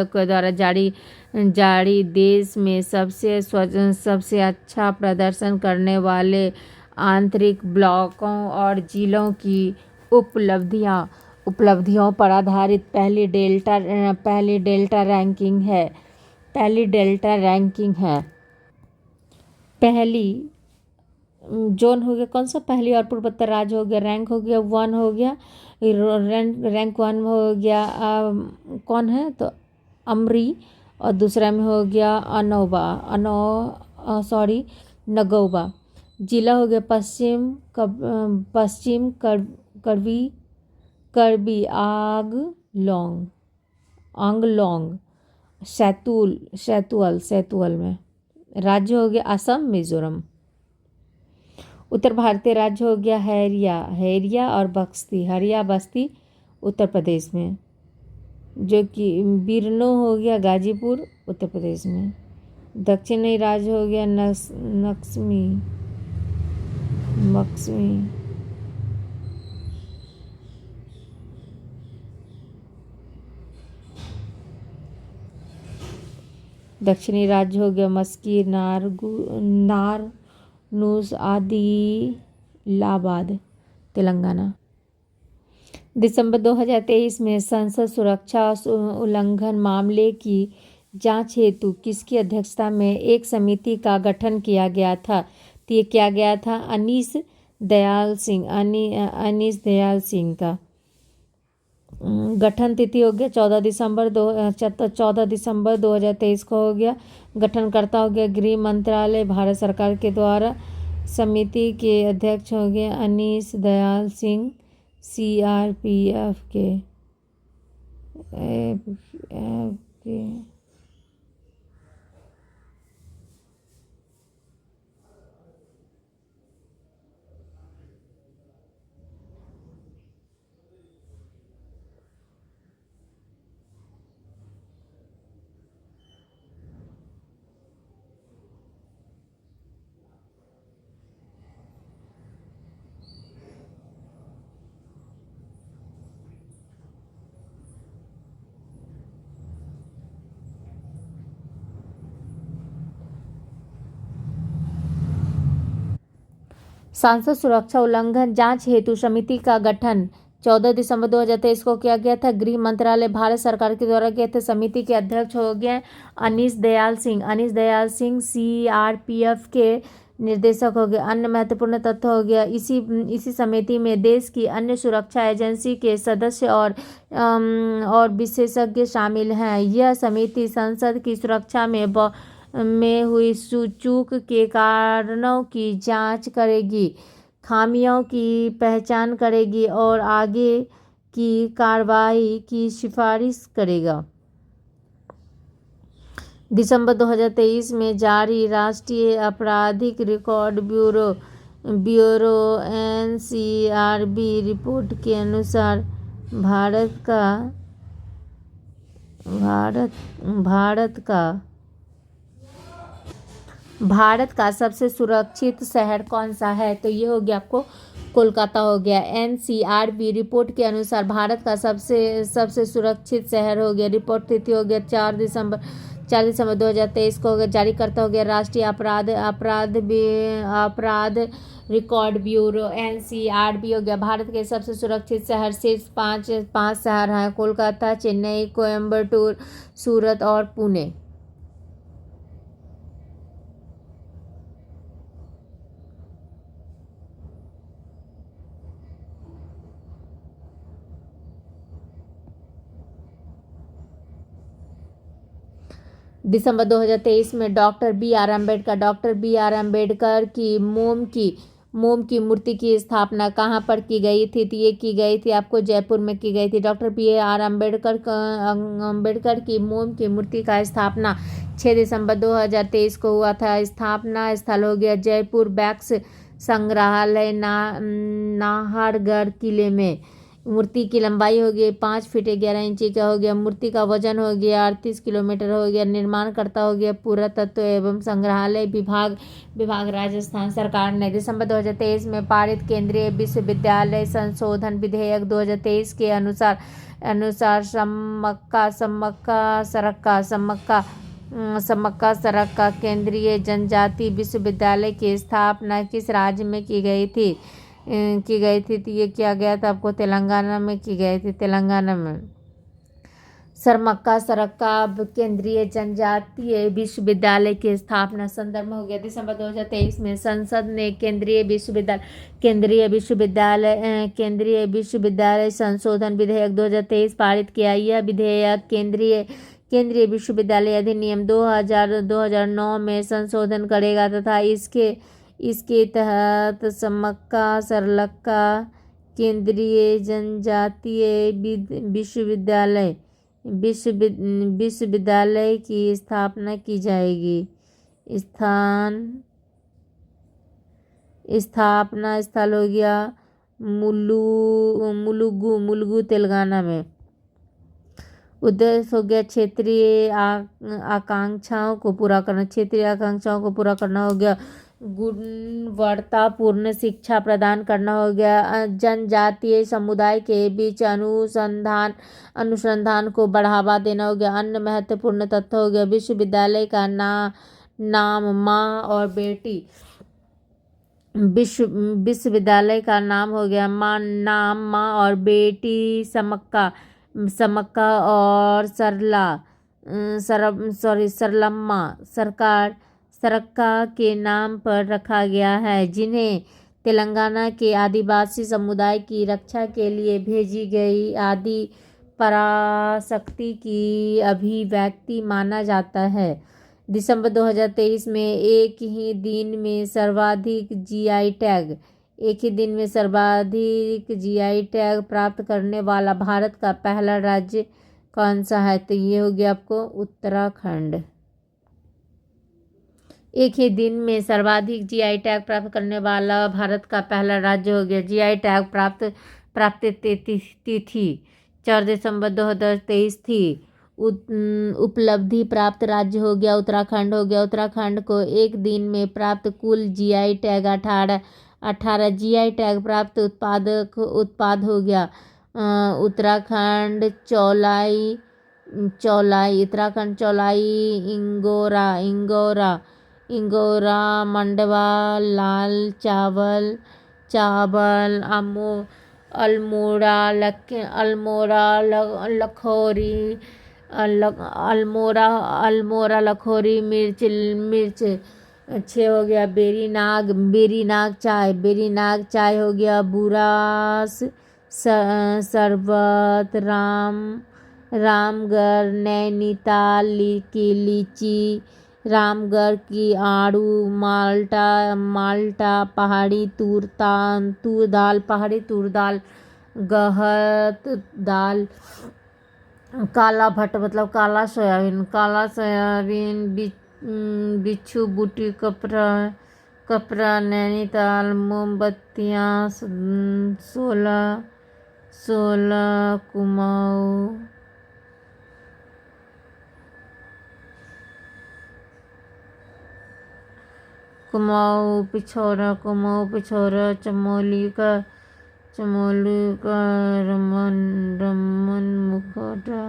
के द्वारा जारी देश में सबसे अच्छा प्रदर्शन करने वाले आंतरिक ब्लॉकों और जिलों की उपलब्धियों पर आधारित पहली डेल्टा रैंकिंग है। पहली जोन हो गया कौन सा? पहली और पूर्वोत्तर राज्य हो गया। रैंक हो गया 1 हो गया। रैंक 1 हो गया कौन है? तो अमरी। और दूसरा में हो गया नगौबा। जिला हो गया पश्चिम करबी आंगलोंग सैतुअल में। राज्य हो गया असम मिजोरम। उत्तर भारतीय राज्य हो गया हरिया और बस्ती उत्तर प्रदेश में। जो कि बिरनो हो गया गाजीपुर उत्तर प्रदेश में। दक्षिणी राज्य हो गया नक्समी मक्समी। दक्षिणी राज्य हो गया मस्की नारनूस आदिलाबाद तेलंगाना। दिसंबर 2023 में संसद सुरक्षा उल्लंघन मामले की जांच हेतु किसकी अध्यक्षता में एक समिति का गठन किया गया था? तो ये किया गया था अनीस दयाल सिंह का। गठन तिथि हो गया 14 दिसंबर 2023 को हो गया। गठनकर्ता हो गया गृह मंत्रालय भारत सरकार के द्वारा। समिति के अध्यक्ष हो गए अनीस दयाल सिंह CRPF के। सांसद सुरक्षा उल्लंघन जांच हेतु समिति का गठन 14 दिसंबर 2023 को किया गया था। गृह मंत्रालय भारत सरकार के द्वारा किए थे। समिति के अध्यक्ष हो गए अनीस दयाल सिंह CRPF के निर्देशक हो गए। अन्य महत्वपूर्ण तथ्य हो गया इसी समिति में देश की अन्य सुरक्षा एजेंसी के सदस्य और विशेषज्ञ शामिल हैं। यह समिति संसद की सुरक्षा में हुई चूक के कारणों की जांच करेगी, खामियों की पहचान करेगी और आगे की कार्रवाई की सिफारिश करेगा। दिसंबर 2023 में जारी राष्ट्रीय आपराधिक रिकॉर्ड ब्यूरो NCRB रिपोर्ट के अनुसार भारत का सबसे सुरक्षित शहर कौन सा है? तो ये हो गया आपको कोलकाता हो गया। NCRB रिपोर्ट के अनुसार भारत का सबसे सुरक्षित शहर हो गया। रिपोर्ट तिथि हो गया 4 दिसंबर 2023 को हो गया। जारी करता हो गया राष्ट्रीय अपराध रिकॉर्ड ब्यूरो NCRB हो गया। भारत के सबसे सुरक्षित शहर सिर्फ पाँच शहर हैं: कोलकाता, चेन्नई, कोयम्बटूर, सूरत और पुणे। दिसंबर 2023 में डॉक्टर बी आर अम्बेडकर की मोम की मूर्ति की स्थापना कहाँ पर की गई थी? तो ये की गई थी आपको जयपुर में की गई थी। डॉक्टर BR अम्बेडकर की मोम की मूर्ति का स्थापना 6 दिसंबर 2023 को हुआ था। स्थापना स्थल हो गया जयपुर बैक्स संग्रहालय नाहरगढ़ किले में। मूर्ति की लंबाई हो गई 5 फीट 11 इंची का हो गया। मूर्ति का वजन हो गया 38 किलोमीटर हो गया। निर्माणकर्ता हो गया पुरातत्व एवं संग्रहालय विभाग राजस्थान सरकार ने। दिसंबर 2023 में पारित केंद्रीय विश्वविद्यालय संशोधन विधेयक 2023 के अनुसार समक्का सरक्का केंद्रीय जनजाति विश्वविद्यालय की स्थापना किस राज्य में की गई थी? तो ये किया गया था आपको तेलंगाना में की गई थी। तेलंगाना में समक्का सरक्का केंद्रीय जनजातीय विश्वविद्यालय की स्थापना संदर्भ हो गया दिसंबर 2023 में। संसद ने केंद्रीय विश्वविद्यालय संशोधन विधेयक 2023 पारित किया। यह विधेयक केंद्रीय विश्वविद्यालय अधिनियम 2009 में संशोधन करेगा तथा इसके तहत समक्का सरलक्का केंद्रीय जनजातीय विश्वविद्यालय की स्थापना की जाएगी। स्थापना स्थल हो गया मुलुगु तेलंगाना में। उद्देश्य हो गया क्षेत्रीय आकांक्षाओं को पूरा करना, क्षेत्रीय आकांक्षाओं को पूरा करना हो गया। गुणवत्तापूर्ण शिक्षा प्रदान करना हो गया। जनजातीय समुदाय के बीच अनुसंधान को बढ़ावा देना हो गया। अन्य महत्वपूर्ण तथ्य हो गया विश्वविद्यालय का नाम माँ और बेटी। विश्वविद्यालय का नाम हो गया माँ और बेटी समक्का और सरलम्मा सरक्का के नाम पर रखा गया है, जिन्हें तेलंगाना के आदिवासी समुदाय की रक्षा के लिए भेजी गई आदि पराशक्ति की अभिव्यक्ति माना जाता है। दिसंबर 2023 में एक ही दिन में सर्वाधिक जीआई टैग प्राप्त करने वाला भारत का पहला राज्य कौन सा है? तो ये हो गया आपको उत्तराखंड। एक ही दिन में सर्वाधिक जीआई टैग प्राप्त करने वाला भारत का पहला राज्य हो गया। जीआई टैग प्राप्त तिथि 4 दिसंबर 2023 थी। उपलब्धि प्राप्त राज्य हो गया उत्तराखंड हो गया। उत्तराखंड को एक दिन में प्राप्त कुल जीआई टैग 18 जीआई टैग प्राप्त उत्पाद हो गया। उत्तराखंड चौलाई इंगोरा मंडवा लाल चावल अल्मोड़ा लखोरी मिर्च 6 हो गया। बेरीनाग चाय हो गया। बुरास शरबत रामगढ़ नैनीताल की लीची, रामगढ़ की आड़ू, माल्टा पहाड़ी तूर दाल, गहत दाल, काला भट्ट मतलब काला सोयाबीन, बिच्छू बूटी कपड़ा नैनीताल, मोमबत्तियाँ 16 कुमाऊँ पिछोरा चमोली का रमन मुखौटा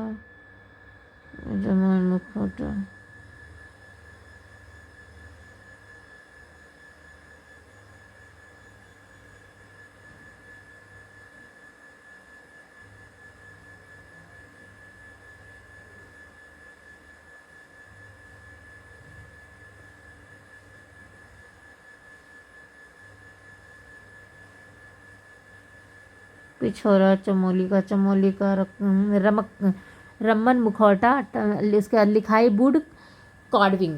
पिछोरा चमोली का रमन मुखौटा इसके लिखाई वुड कार्विंग।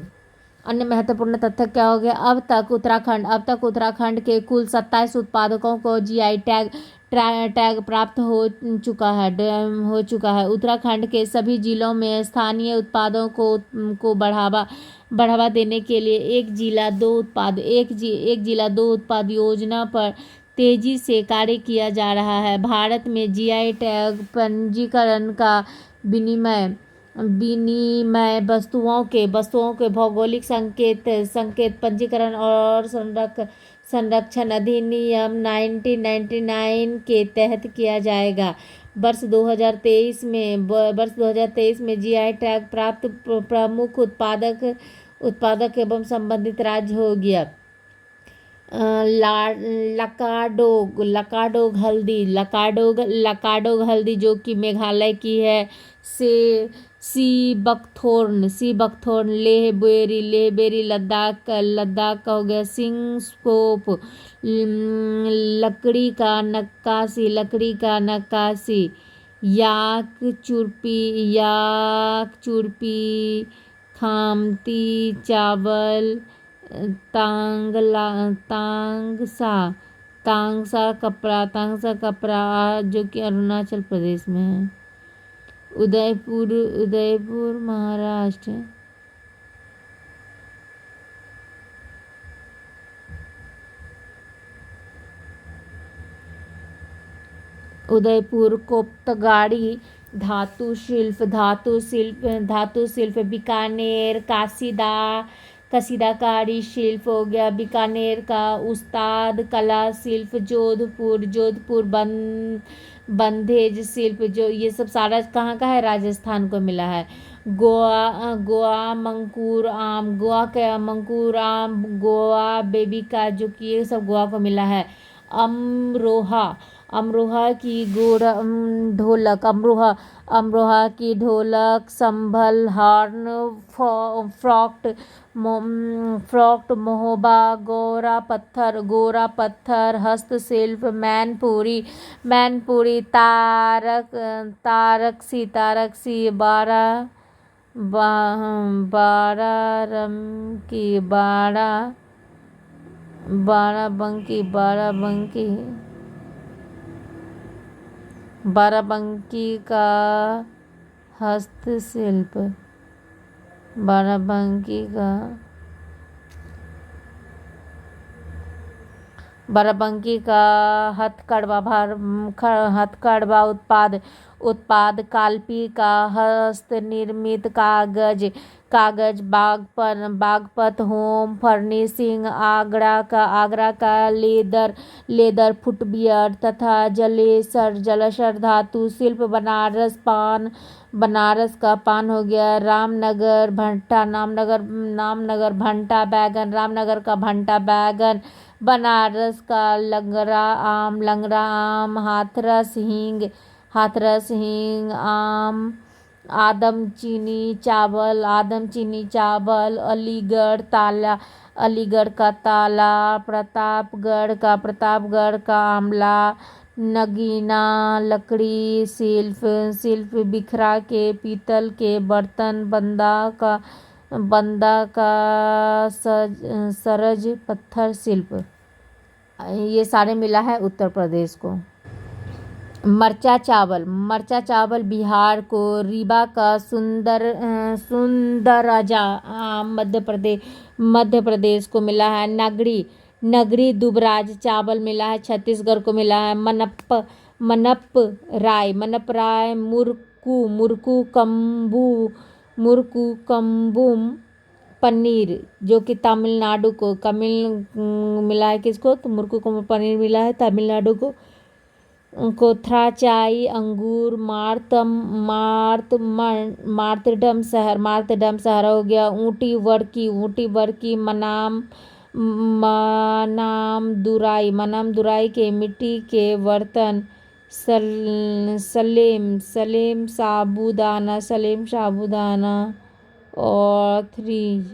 अन्य महत्वपूर्ण तथ्य क्या हो गया? अब तक उत्तराखंड के कुल 27 उत्पादकों को जीआई टैग प्राप्त हो चुका है। उत्तराखंड के सभी जिलों में स्थानीय उत्पादों को बढ़ावा देने के लिए एक जिला दो उत्पाद योजना पर तेजी से कार्य किया जा रहा है। भारत में जीआई टैग पंजीकरण का विनिमय वस्तुओं के भौगोलिक संकेत पंजीकरण और संरक्षण अधिनियम 1999 के तहत किया जाएगा। वर्ष 2023 में जीआई टैग प्राप्त प्रमुख उत्पादक एवं संबंधित राज्य हो गया लकाडोग हल्दी जो कि मेघालय की है। सी बकथोर्न लेहबेरी लद्दाख का हो गया। सिंगस्कोप लकड़ी का नक्काशी। याक चुरपी खामती चावल तांगसा कपड़ा जो कि अरुणाचल प्रदेश में है। उदयपुर महाराष्ट्र। उदयपुर कोप्तगाड़ी धातु शिल्प बीकानेर, कसीदाकारी शिल्प हो गया बीकानेर का। उस्ताद कला शिल्प जोधपुर बंधेज शिल्प, जो ये सब सारा कहाँ का है, राजस्थान को मिला है। गोवा मंकूर आम, गोवा का मंकूर आम, गोवा बेबी का, जो कि ये सब गोवा को मिला है। अमरोहा की ढोलक, अमरोहा की ढोलक, संभल हॉर्न, फ्रॉक्ट महोबा, गोरा पत्थर, हस्तशिल्प, मैनपुरी, तारकसी, बाराबंकी का हस्तशिल्प, बाराबंकी का हथकड़वा उत्पाद कालपी का हस्त निर्मित कागज बागपत होम फर्निशिंग, आगरा का लेदर फुटवियर तथा जलसर धातु शिल्प, बनारस का पान हो गया। रामनगर भंटा बैगन, रामनगर का भंटा बैगन। बनारस का लंगड़ा आम, हाथरस हींग आम। आदम चीनी चावल। अलीगढ़ का ताला, प्रतापगढ़ का आमला। नगीना लकड़ी शिल्प बिखरा के पीतल के बर्तन। बंदा का सरज पत्थर शिल्प। ये सारे मिला है उत्तर प्रदेश को। मरचा चावल बिहार को। रीवा का सुंदराजा मध्य प्रदेश को मिला है। नगरी दुबराज चावल मिला है, छत्तीसगढ़ को मिला है। मनप राय मुरकू कम्बुम पनीर, जो कि तमिलनाडु को मिला है। किसको? तो मुरकू को पनीर मिला है तमिलनाडु को। कोथराचाई अंगूर, मार्तडम शहर हो गया। ऊटी वर्की, मनाम दुराई के मिट्टी के बर्तन। सलेम साबूदाना और थ्रीज।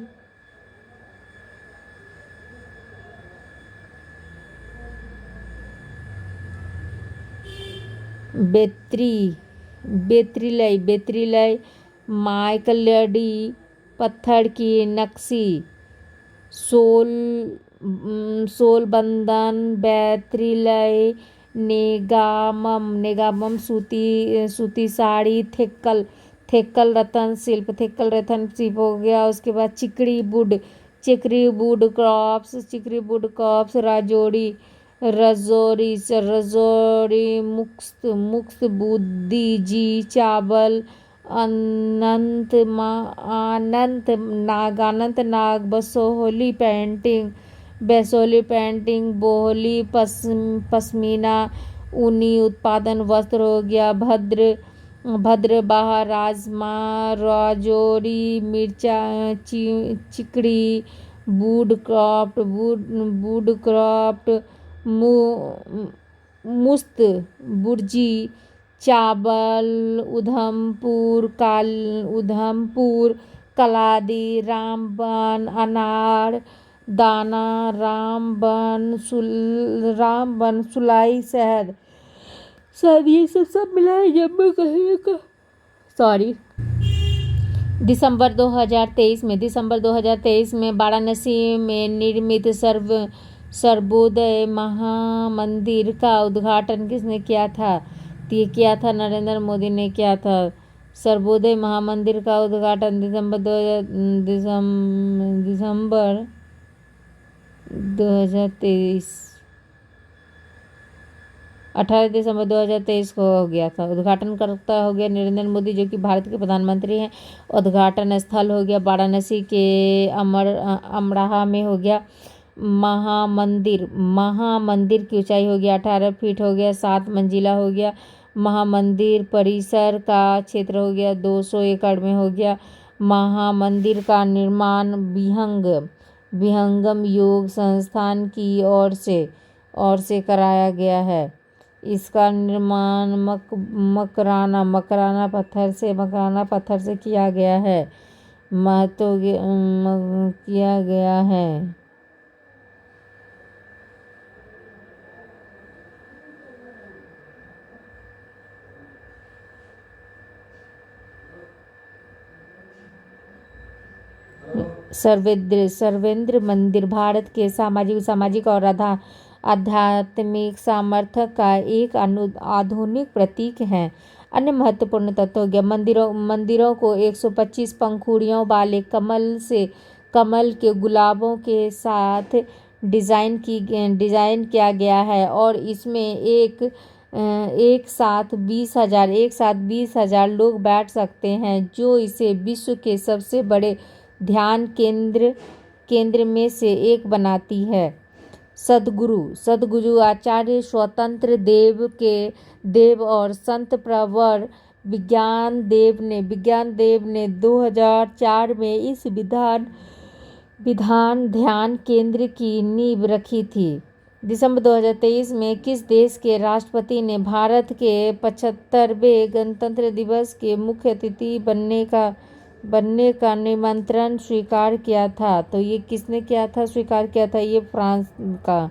बेत्रीलई मायकलडी पत्थर की नक्शी। सोल बंधन बेत्रीलई नेगामम सूती साड़ी। थेक्कल रतन शिल्प हो गया। उसके बाद चिकरी वुड क्रॉप्स। रजौरी मुक्त बुद्धिजी चावल। अनंत नाग बसोहली पेंटिंग बोहली पश्मीना ऊनी उत्पादन वस्त्र हो गया। भद्रवाह राजमा राजौरी मिर्चा चिकड़ी वुड क्रॉफ्ट मुस्त बुर्जी चावल। उधमपुर कलादी रामबन अनार दाना रामबन सुलाई शहद। ये सब मिला है जम्मू कश्मीर का। सॉरी। दिसंबर 2023 में वाराणसी में निर्मित सर्वोदय महामंदिर का उद्घाटन किसने किया था? ये किया था नरेंद्र मोदी ने किया था। सर्वोदय महामंदिर का उद्घाटन दिसंबर 2023। 18 दिसंबर 2023 को हो गया था। उद्घाटन करता हो गया नरेंद्र मोदी, जो कि भारत के प्रधानमंत्री हैं। उद्घाटन स्थल हो गया वाराणसी के अमराहा में हो गया। महामंदिर की ऊंचाई हो गया 18 फीट हो गया, 7 मंजिला हो गया। महामंदिर परिसर का क्षेत्र हो गया 200 एकड़ में हो गया। महामंदिर का निर्माण विहंगम योग संस्थान की ओर से कराया गया है। इसका निर्माण मकराना पत्थर से किया गया है। किया गया है। सर्वेंद्र मंदिर भारत के सामाजिक और आध्यात्मिक सामर्थ्य का एक आधुनिक प्रतीक है। अन्य महत्वपूर्ण तत्व हो गया मंदिरों को 125 पंखुड़ियों वाले कमल के गुलाबों के साथ डिज़ाइन किया गया है और इसमें एक साथ 20,000 लोग बैठ सकते हैं, जो इसे विश्व के सबसे बड़े ध्यान केंद्र में से एक बनाती है। सद्गुरु आचार्य स्वतंत्र देव और संत प्रवर विज्ञान देव ने 2004 में इस विधान ध्यान केंद्र की नींव रखी थी। दिसंबर 2023 में किस देश के राष्ट्रपति ने भारत के 75वें गणतंत्र दिवस के मुख्य अतिथि बनने का निमंत्रण स्वीकार किया था? तो ये किसने स्वीकार किया था? ये फ्रांस का।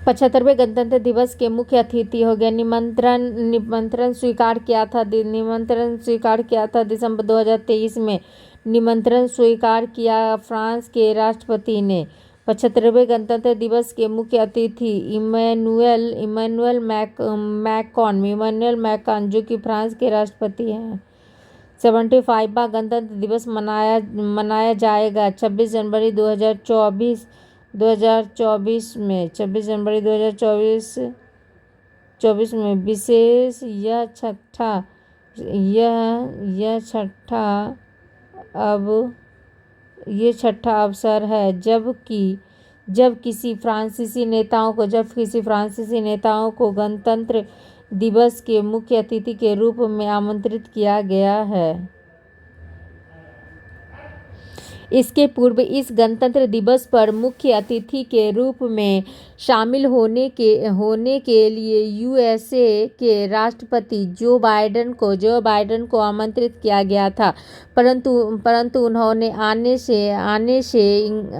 75वें गणतंत्र दिवस के मुख्य अतिथि हो गया। निमंत्रण स्वीकार किया था दिसंबर 2023 में। निमंत्रण स्वीकार किया फ्रांस के राष्ट्रपति ने। 75वें गणतंत्र दिवस के मुख्य अतिथि इमैनुअल मैक्रॉन, जो कि फ्रांस के राष्ट्रपति हैं। 75वां गणतंत्र दिवस मनाया जाएगा 26 जनवरी 2024 में। 26 जनवरी 2024 में विशेष यह छठा अवसर है जब किसी फ्रांसीसी नेताओं को गणतंत्र दिवस के मुख्य अतिथि के रूप में आमंत्रित किया गया है। इसके पूर्व इस गणतंत्र दिवस पर मुख्य अतिथि के रूप में शामिल होने के लिए यूएसए के राष्ट्रपति जो बाइडेन को आमंत्रित किया गया था, परंतु उन्होंने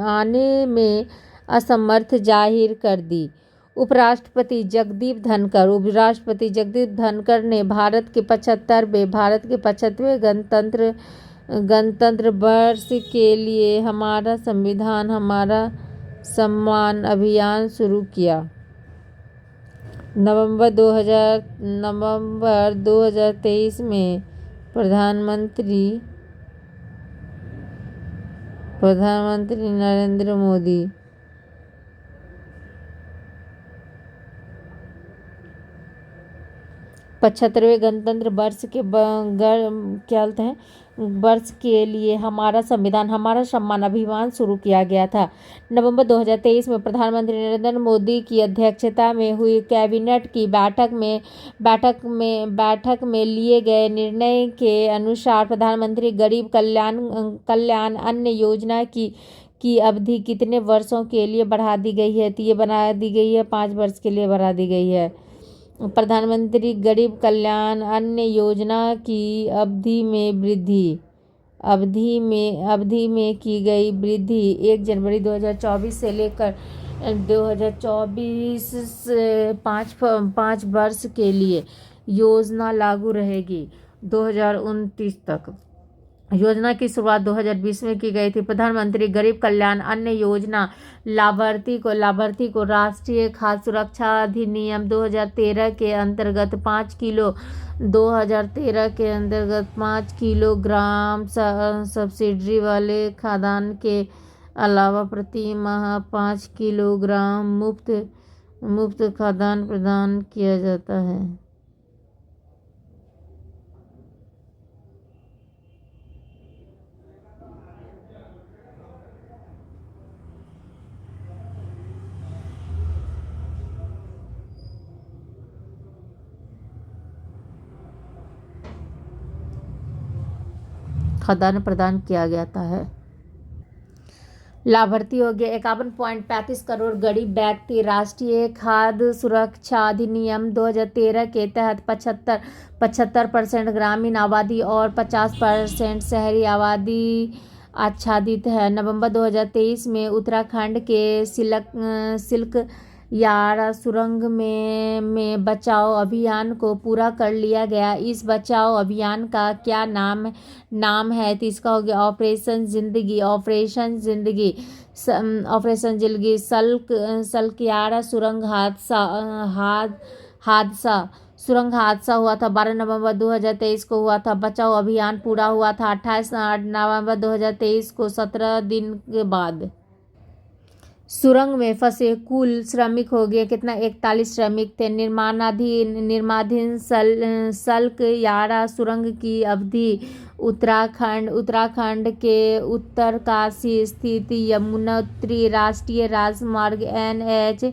आने में असमर्थ जाहिर कर दी। उपराष्ट्रपति जगदीप धनखड़ ने भारत के 75वें गणतंत्र वर्ष के लिए हमारा संविधान हमारा सम्मान अभियान शुरू किया। नवंबर 2023 में प्रधानमंत्री नरेंद्र मोदी 75वें गणतंत्र वर्ष के लिए हमारा संविधान हमारा सम्मान अभियान शुरू किया गया था। नवंबर 2023 में प्रधानमंत्री नरेंद्र मोदी की अध्यक्षता में हुई कैबिनेट की बैठक में लिए गए निर्णय के अनुसार प्रधानमंत्री गरीब कल्याण अन्न योजना की अवधि कितने वर्षों के लिए बढ़ा दी गई है? तो ये बढ़ा दी गई है 5 वर्ष के लिए बढ़ा दी गई है। प्रधानमंत्री गरीब कल्याण अन्न योजना की अवधि में की गई वृद्धि 1 जनवरी 2024 से लेकर 2024 से 5 वर्ष के लिए योजना लागू रहेगी 2029 तक। योजना की शुरुआत 2020 में की गई थी। प्रधानमंत्री गरीब कल्याण अन्न योजना लाभार्थी को राष्ट्रीय खाद्य सुरक्षा अधिनियम 2013 के अंतर्गत 5 किलोग्राम सब्सिडी वाले खाद्यान्न के अलावा प्रति माह 5 किलोग्राम मुफ्त खाद्यान्न प्रदान किया जाता है। खाद्यान्न प्रदान किया जाता है। लाभार्थी हो गए 51.35 करोड़ गरीब व्यक्ति। राष्ट्रीय खाद्य सुरक्षा अधिनियम 2013 के तहत 75% ग्रामीण आबादी और 50% शहरी आबादी आच्छादित है। नवंबर 2023 में उत्तराखंड के सिल्क यारा सुरंग में बचाओ अभियान को पूरा कर लिया गया। इस बचाओ अभियान का क्या नाम है? तो इसका हो गया ऑपरेशन जिंदगी। ऑपरेशन जिंदगी सल्क यारा सुरंग सुरंग हादसा हुआ था 12 नवंबर 2023 को हुआ था। बचाओ अभियान पूरा हुआ था 28 नवंबर 2023 को, 17 दिन के बाद। सुरंग में फंसे कुल श्रमिक हो गए कितना? 41 श्रमिक थे। निर्माणाधीन सल्क यारा सुरंग की अवधि उत्तराखंड के उत्तरकाशी स्थित यमुनोत्री राष्ट्रीय राजमार्ग NH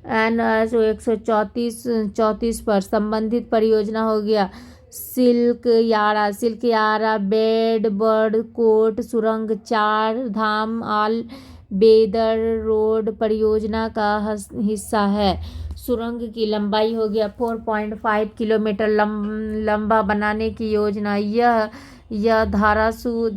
134 पर संबंधित परियोजना हो गया सिल्क यारा बेडबर्ड कोट सुरंग 4 धाम आल बेदर रोड परियोजना का हिस्सा है। सुरंग की लंबाई हो गया 4.5 किलोमीटर लंबा बनाने की योजना। यह धारासू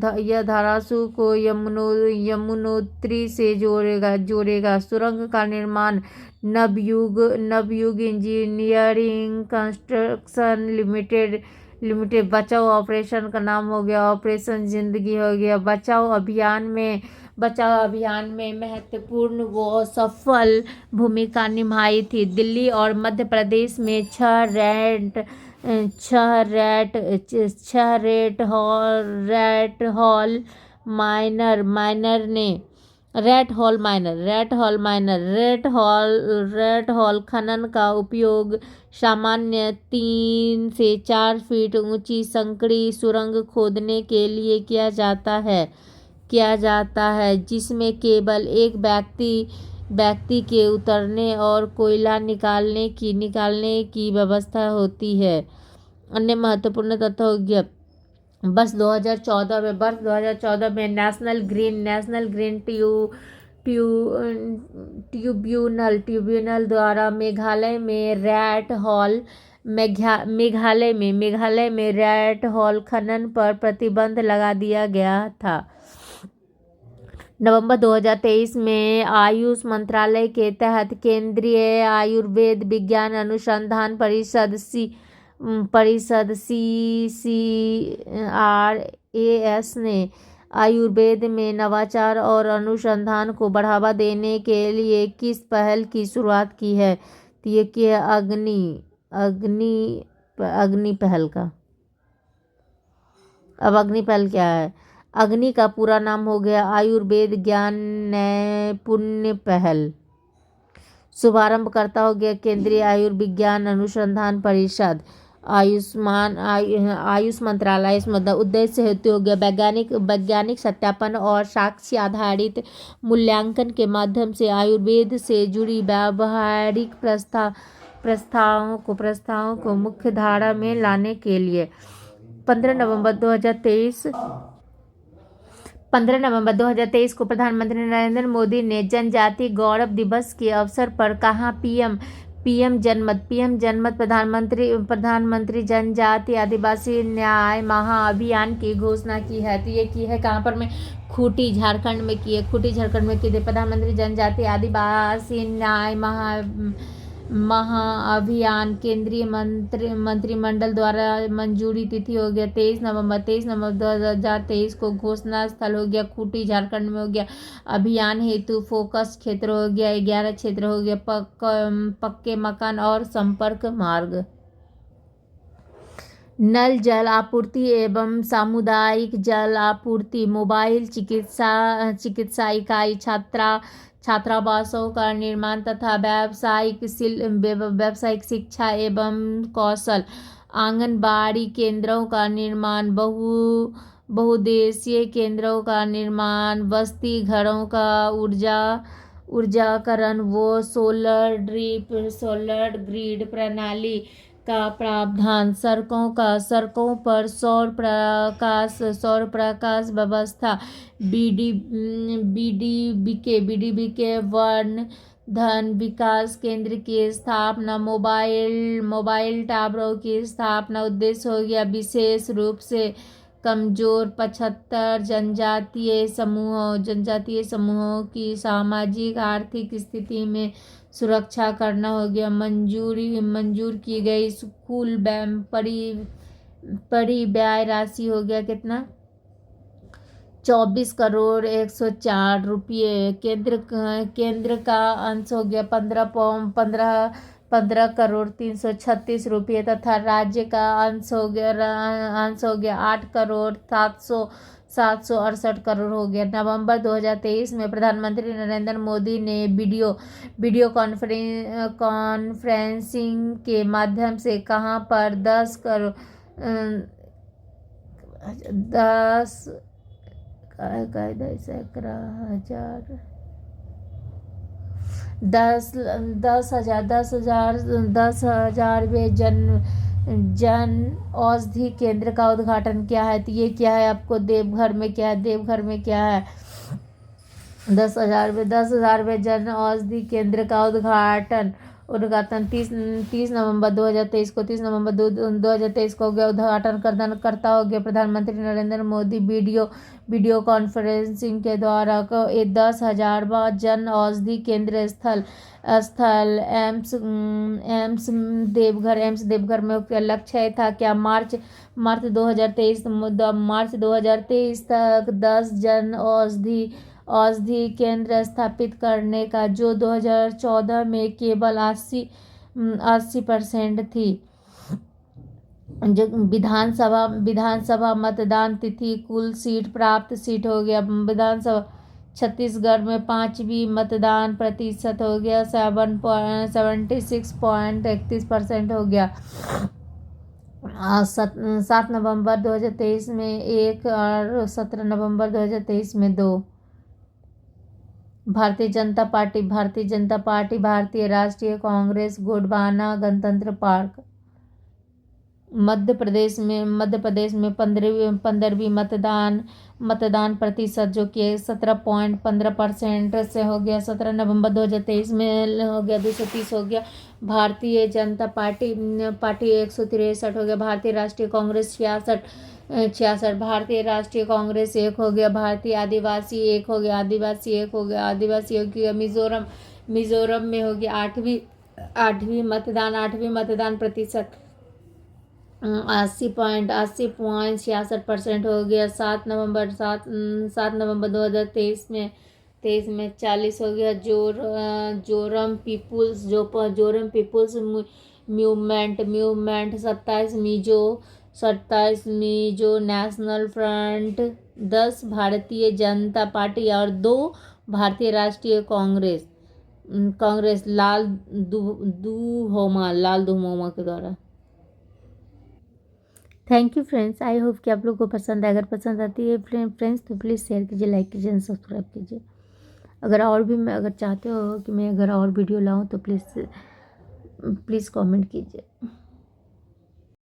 को यमुनोत्री से जोड़ेगा। सुरंग का निर्माण नवयुग इंजीनियरिंग कंस्ट्रक्शन लिमिटेड बचाओ ऑपरेशन का नाम हो गया ऑपरेशन जिंदगी हो गया। बचाओ अभियान में महत्वपूर्ण व सफल भूमिका निभाई थी। दिल्ली और मध्य प्रदेश में 6 रेट हॉल खनन का उपयोग सामान्य 3 से 4 फीट ऊंची संकरी सुरंग खोदने के लिए किया जाता है जिसमें केवल एक व्यक्ति के उतरने और कोयला निकालने की व्यवस्था होती है। अन्य महत्वपूर्ण तथ्य हो गया वर्ष 2014 में नेशनल ग्रीन ट्रिब्यूनल द्वारा मेघालय में रैट हॉल खनन पर प्रतिबंध लगा दिया गया था। नवंबर 2023 में आयुष मंत्रालय के तहत केंद्रीय आयुर्वेद विज्ञान अनुसंधान परिषद CCRAS ने आयुर्वेद में नवाचार और अनुसंधान को बढ़ावा देने के लिए किस पहल की शुरुआत की है? तो ये की है अग्नि पहल का। अब अग्नि पहल क्या है? अग्नि का पूरा नाम हो गया आयुर्वेद ज्ञान नैपुण्य पहल। शुभारंभ करता हो गया केंद्रीय आयुर्विज्ञान अनुसंधान परिषद आयुष मंत्रालय। इस मतलब उद्देश्य हेतु हो गया वैज्ञानिक सत्यापन और साक्ष्य आधारित मूल्यांकन के माध्यम से आयुर्वेद से जुड़ी व्यावहारिक प्रस्तावों को मुख्य धारा में लाने के लिए 15 नवंबर 2023 को प्रधानमंत्री नरेंद्र मोदी ने जनजाति गौरव दिवस के अवसर पर कहा पीएम जनमत प्रधानमंत्री जनजाति आदिवासी न्याय महाअभियान की घोषणा की है। तो ये की है कहाँ पर? में खूंटी झारखंड में की है। प्रधानमंत्री जनजाति आदिवासी न्याय महाअभियान केंद्रीय मंत्रिमंडल द्वारा मंजूरी तिथि हो गया 23 नवंबर 2023 को। घोषणा स्थल हो गया खूंटी झारखंड में हो गया। अभियान हेतु फोकस क्षेत्र हो गया 11 क्षेत्र हो गया पक्के मकान और संपर्क मार्ग। नल जल आपूर्ति एवं सामुदायिक जल आपूर्ति, मोबाइल चिकित्सा इकाई, छात्रावासों का निर्माण तथा व्यावसायिक शिक्षा एवं कौशल, आंगनबाड़ी केंद्रों का निर्माण, बहुउद्देशीय केंद्रों का निर्माण, बस्ती घरों का ऊर्जाकरण व सोलर ग्रिड प्रणाली का प्रावधान, सड़कों पर सौर प्रकाश व्यवस्था, बीडीबी के वन धन विकास केंद्र की स्थापना, मोबाइल टावरों की स्थापना। उद्देश्य हो गया विशेष रूप से कमजोर 75 जनजातीय समूहों की सामाजिक आर्थिक स्थिति में सुरक्षा करना हो गया। मंजूर की गई कुल परिव्यय राशि हो गया कितना, 24,104 रुपये। केंद्र का अंश हो गया 15,336 रुपये तथा राज्य का अंश हो गया 8,768 करोड़ हो गया। नवंबर 2023 में प्रधानमंत्री नरेंद्र मोदी ने वीडियो कॉन्फ्रेंसिंग के माध्यम से कहां पर 10,000वें जन औषधि केंद्र का उद्घाटन किया है। तो ये क्या है आपको, देवघर में क्या है, 10,000वें जन औषधि केंद्र का उद्घाटन 30 नवंबर 2023 को 2023 को हो गया। उद्घाटन करता हो गया प्रधानमंत्री नरेंद्र मोदी वीडियो कॉन्फ्रेंसिंग के द्वारा। 10,000वां जन औषधि केंद्र स्थल एम्स देवघर में लक्ष्य था क्या, मार्च 2023 तक 10 जन औषधि केंद्र स्थापित करने का, जो 2014 में केवल 80% थी। जो विधानसभा मतदान तिथि, कुल प्राप्त सीट हो गया विधानसभा छत्तीसगढ़ में 5वीं मतदान प्रतिशत हो गया 76.31% हो गया। 7 नवंबर 2023 में 1 और 17 नवंबर 2023 में 2। भारतीय जनता पार्टी, भारतीय राष्ट्रीय कांग्रेस, गोंडवाना गणतंत्र पार्क। मध्य प्रदेश में 15वीं मतदान प्रतिशत जो कि 17.15% से हो गया। 17 नवंबर 2023 में हो गया 230 हो गया। भारतीय जनता पार्टी 163 हो गया। भारतीय राष्ट्रीय कांग्रेस 66, भारतीय राष्ट्रीय कांग्रेस 1 हो गया। भारतीय आदिवासी 1 हो गया, आदिवासी हो गया। मिजोरम में हो गया 8वीं मतदान प्रतिशत 80.66% हो गया। 7 नवंबर 2023 में 40 हो गया। Zoram people's movement 27, Mizo national front 10, Bharatiya जनता पार्टी और 2 भारतीय राष्ट्रीय कांग्रेस लाल दुहोमा के द्वारा। Thank you friends, I hope कि आप लोग को पसंद है। अगर पसंद आती है फ्रेंड्स तो प्लीज़ शेयर कीजिए, लाइक कीजिए एंड सब्सक्राइब कीजिए। अगर चाहते हो कि मैं और वीडियो लाऊं तो प्लीज़ कमेंट कीजिए।